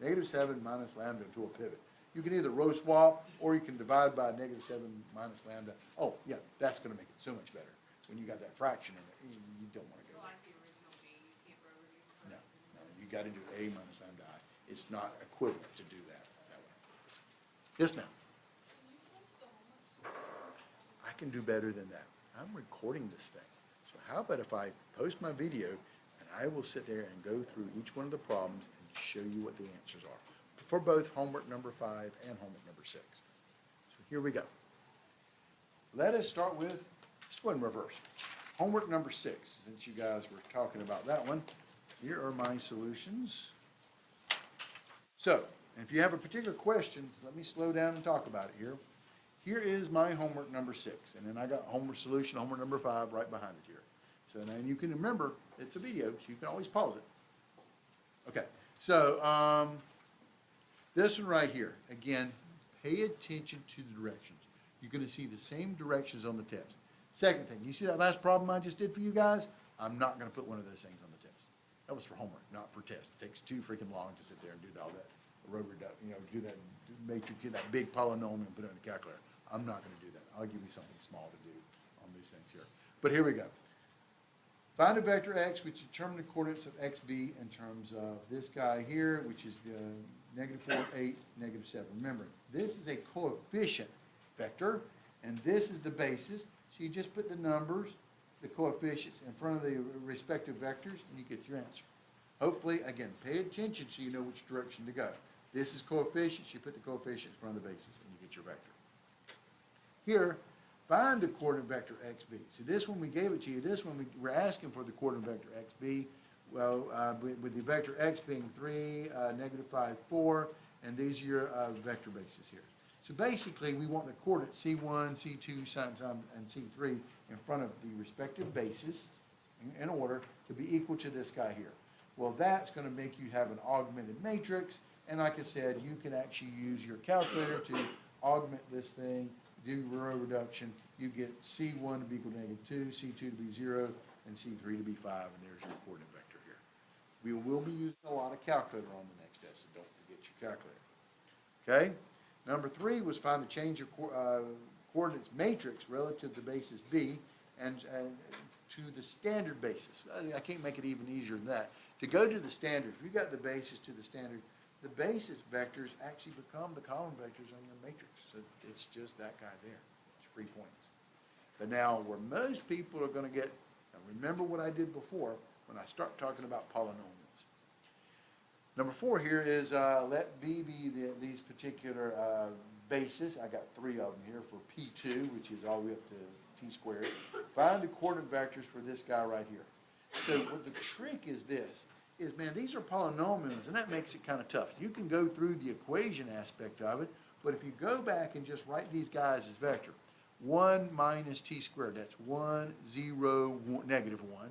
negative 7 minus lambda into a pivot? You can either row swap or you can divide by negative 7 minus lambda. Oh, yeah, that's going to make it so much better. When you got that fraction in it, you don't want to go Like there. the original B, you can't row reduce the No, rest. no, you got to do a minus lambda I. It's not equivalent to do that way. Yes, ma'am. I can do better than that. I'm recording this thing. So how about if I post my video and I will sit there and go through each one of the problems and show you what the answers are for both homework number 5 and homework number 6. So here we go. Let us start with, let's go ahead and reverse. Homework number 6, since you guys were talking about that one, here are my solutions. So, if you have a particular question, let me slow down and talk about it here. Here is my homework number 6, and then I got homework solution, homework number 5 right behind it here. So now you can remember, it's a video, so you can always pause it. Okay, so this one right here, again, pay attention to the directions. You're going to see the same directions on the test. Second thing, you see that last problem I just did for you guys? I'm not going to put one of those things on the test. That was for homework, not for test. It takes too freaking long to sit there and do all that row reduction, do that matrix, do that big polynomial and put it in the calculator. I'm not going to do that. I'll give you something small to do on these things here. But here we go. Find a vector x which determine the coordinates of xb in terms of this guy here, which is the negative 4, 8, negative 7. Remember, this is a coefficient vector, and this is the basis. So you just put the numbers, the coefficients, in front of the respective vectors, and you get your answer. Hopefully, again, pay attention so you know which direction to go. This is coefficients. You put the coefficients in front of the basis, and you get your vector. Here, find the coordinate vector xb. See, this one we gave it to you. This one we're asking for the coordinate vector xb. Well, with the vector x being 3, negative 5, 4, and these are your vector bases here. So basically, we want the coordinates C1, C2, and C3 in front of the respective bases in order to be equal to this guy here. Well, that's going to make you have an augmented matrix, and like I said, you can actually use your calculator to augment this thing, do row reduction. You get C1 to be equal to negative 2, C2 to be 0, and C3 to be 5, and there's your coordinate vector here. We will be using a lot of calculator on the next test, so don't forget your calculator. Okay? Number 3 was find the change of coordinates matrix relative to basis B and to the standard basis. I can't make it even easier than that. To go to the standard, if you got the basis to the standard, the basis vectors actually become the column vectors on your matrix. So it's just that guy there. It's 3 points. But now where most people are going to get, now remember what I did before when I start talking about polynomials. Number 4 here is let B be these particular bases. I got 3 of them here for P2, which is all the way up to T squared. Find the coordinate vectors for this guy right here. So what the trick is this, is man, these are polynomials, and that makes it kind of tough. You can go through the equation aspect of it, but if you go back and just write these guys as vector, 1 minus T squared, that's 1, 0, 1, negative 1.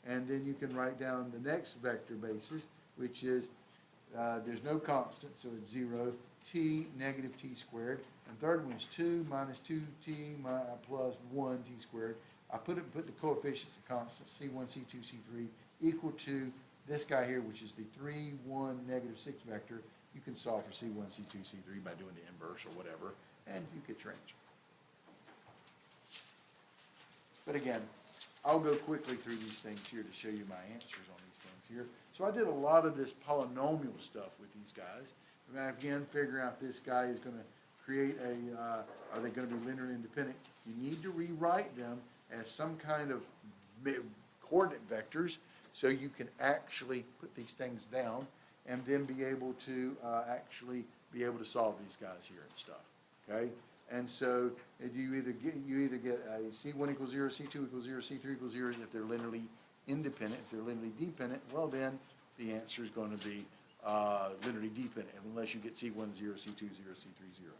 And then you can write down the next vector basis, which is, there's no constant, so it's 0, T, negative T squared. And third one is 2 minus 2T plus 1 T squared. I put the coefficients of constants, C1, C2, C3, equal to this guy here, which is the 3, 1, negative 6 vector. You can solve for C1, C2, C3 by doing the inverse or whatever, and you get your answer. But again, I'll go quickly through these things here to show you my answers on these things here. So I did a lot of this polynomial stuff with these guys. And again, figuring out this guy is going to create are they going to be linearly independent? You need to rewrite them as some kind of coordinate vectors so you can actually put these things down and then be able to actually be able to solve these guys here and stuff, okay? And so you either get a C1 equals 0, C2 equals 0, C3 equals 0 if they're linearly independent. If they're linearly dependent, well then the answer is going to be linearly dependent unless you get C1 0, C2 0, C3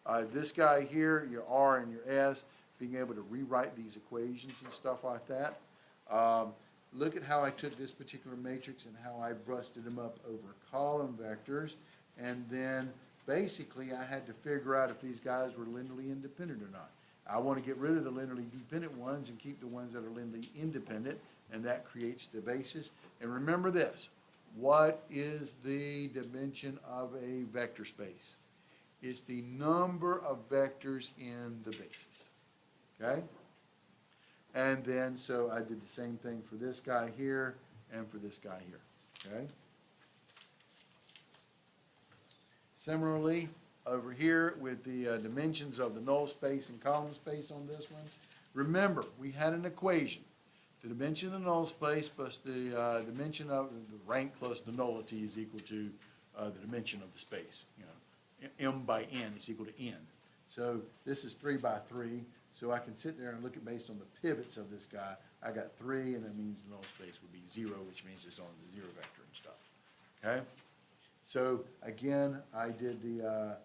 0. This guy here, your R and your S, being able to rewrite these equations and stuff like that. Look at how I took this particular matrix and how I busted them up over column vectors, and then basically I had to figure out if these guys were linearly independent or not. I want to get rid of the linearly dependent ones and keep the ones that are linearly independent, and that creates the basis. And remember this, what is the dimension of a vector space? It's the number of vectors in the basis, okay? And then, so I did the same thing for this guy here and for this guy here, okay? Similarly, over here with the dimensions of the null space and column space on this one, remember, we had an equation. The dimension of the null space plus the dimension of the rank plus the nullity is equal to the dimension of the space. You know, m by n is equal to n. So this is 3 by 3. So I can sit there and look at based on the pivots of this guy. I got 3, and that means the null space would be 0, which means it's on the 0 vector and stuff. Okay? So again, I did the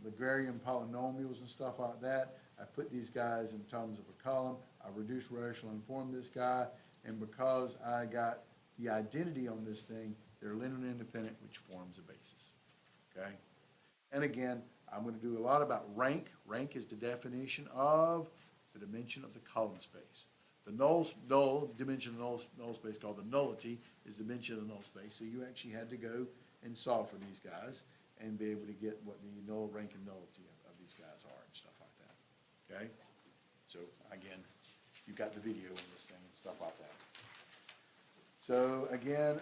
Lagrangian polynomials and stuff like that. I put these guys in terms of a column. I reduced rational and formed this guy, and because I got the identity on this thing, they're linearly independent, which forms a basis. Okay? And again, I'm going to do a lot about rank. Rank is the definition of the dimension of the column space. The null dimension of the null space, called the nullity, is the dimension of the null space. So you actually had to go and solve for these guys and be able to get what the null, rank, and nullity of these guys are and stuff like that. Okay? So again, you've got the video on this thing and stuff like that. So again,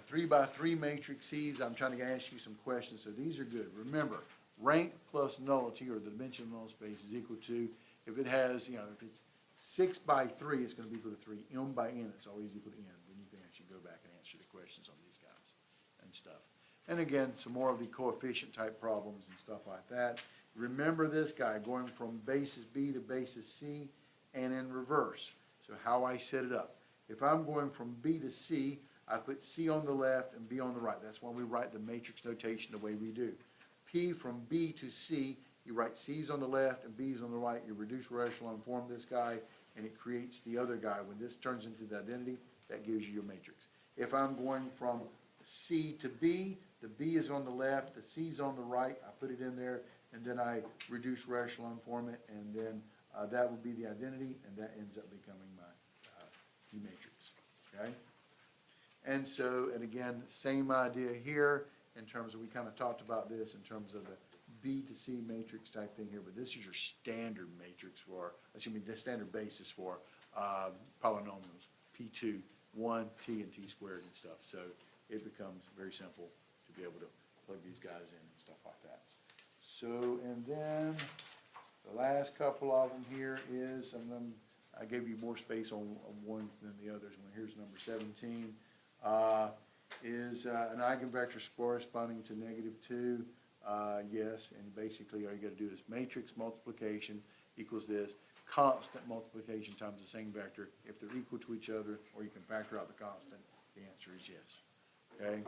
3 by 3 matrices, I'm trying to ask you some questions, so these are good. Remember, rank plus nullity, or the dimension of null space, is equal to, if it has, if it's 6 by 3, it's going to be equal to 3. M by n, it's always equal to n. Then you can actually go back and answer the questions on these guys and stuff. And again, some more of the coefficient type problems and stuff like that. Remember this guy, going from basis B to basis C and in reverse. So how I set it up. If I'm going from B to C, I put C on the left and B on the right. That's why we write the matrix notation the way we do. P from B to C, you write C's on the left and B's on the right. You reduce rational and form this guy, and it creates the other guy. When this turns into the identity, that gives you your matrix. If I'm going from C to B, the B is on the left, the C's on the right. I put it in there, and then I reduce rational and form it, and then that would be the identity, and that ends up becoming my P matrix. Okay? And so, and again, same idea here in terms of, we kind of talked about this in terms of the B to C matrix type thing here, but this is your standard matrix for, the standard basis for polynomials, P2, 1, T, and T squared and stuff. So it becomes very simple to be able to plug these guys in and stuff like that. So, and then the last couple of them here is, some of them, I gave you more space on ones than the others. Here's number 17. is an eigenvector corresponding to -2. Yes, and basically all you gotta do is matrix multiplication equals this, constant multiplication times the same vector. If they're equal to each other, or you can factor out the constant, the answer is yes. Okay?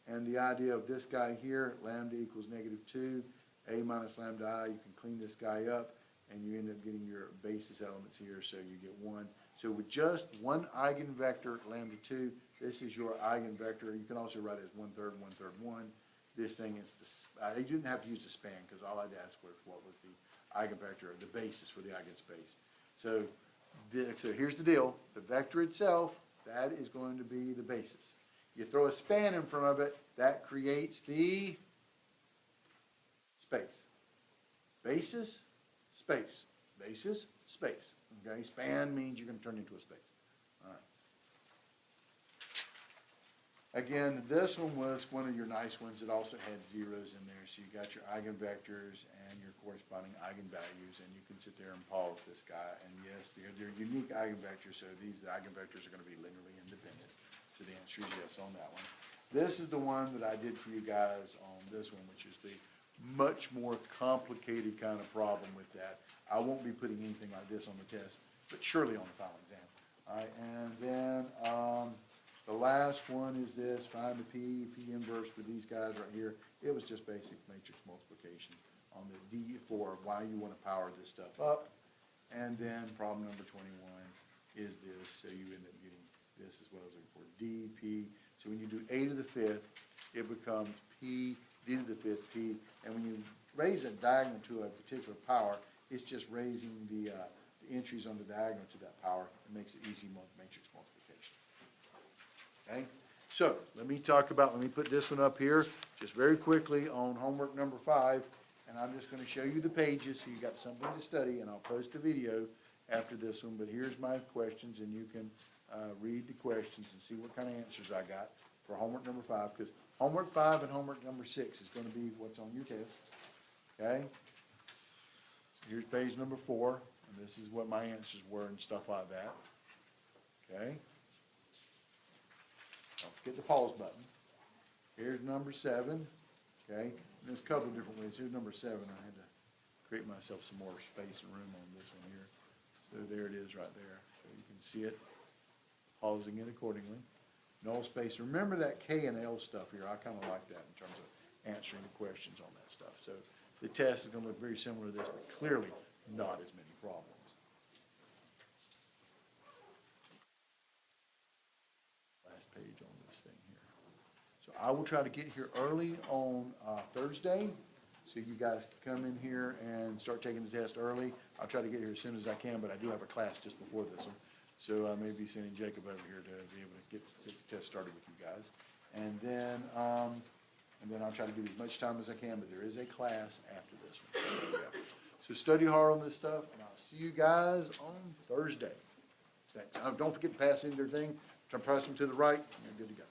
And the idea of this guy here, lambda equals -2, a minus lambda I, you can clean this guy up, and you end up getting your basis elements here, so you get 1. So with just one eigenvector, lambda 2, this is your eigenvector. You can also write it as 1/3, 1/3, 1. This thing is you didn't have to use the span, because all I'd ask was what was the eigenvector, or the basis for the eigenspace. So here's the deal. The vector itself, that is going to be the basis. You throw a span in front of it, that creates the space. Basis, space. Basis, space. Okay, span means you're going to turn into a space. All right. Again, this one was one of your nice ones. It also had zeros in there, so you got your eigenvectors and your corresponding eigenvalues, and you can sit there and pause this guy. And yes, they're unique eigenvectors, so these eigenvectors are going to be linearly independent. So the answer is yes on that one. This is the one that I did for you guys on this one, which is the much more complicated kind of problem with that. I won't be putting anything like this on the test, but surely on the final exam. All right, and then the last one is this, find the P inverse for these guys right here. It was just basic matrix multiplication on the D for why you want to power this stuff up. And then problem number 21 is this, so you end up getting this is what I was looking for, dP. So when you do a to the fifth, it becomes P, d to the fifth, P. And when you raise a diagonal to a particular power, it's just raising the entries on the diagonal to that power. It makes it easy matrix multiplication. Okay? So let me put this one up here just very quickly on homework number 5. And I'm just going to show you the pages so you got something to study, and I'll post a video after this one. But here's my questions, and you can read the questions and see what kind of answers I got for homework number 5, because homework 5 and homework number 6 is going to be what's on your test. Okay? So here's page number 4, and this is what my answers were and stuff like that. Okay? Don't forget the pause button. Here's number 7. Okay? And there's a couple of different ways. Here's number 7. I had to create myself some more space and room on this one here. So there it is right there. So you can see it. Pausing it accordingly. Null space. Remember that K and L stuff here. I kind of like that in terms of answering the questions on that stuff. So the test is going to look very similar to this, but clearly not as many problems. Last page on this thing here. So I will try to get here early on Thursday, so you guys can come in here and start taking the test early. I'll try to get here as soon as I can, but I do have a class just before this one. So I may be sending Jacob over here to be able to get the test started with you guys. And then I'll try to give as much time as I can, but there is a class after this one. So study hard on this stuff, and I'll see you guys on Thursday. Thanks. Don't forget to pass in their thing. Try to pass them to the right, and you're good to go.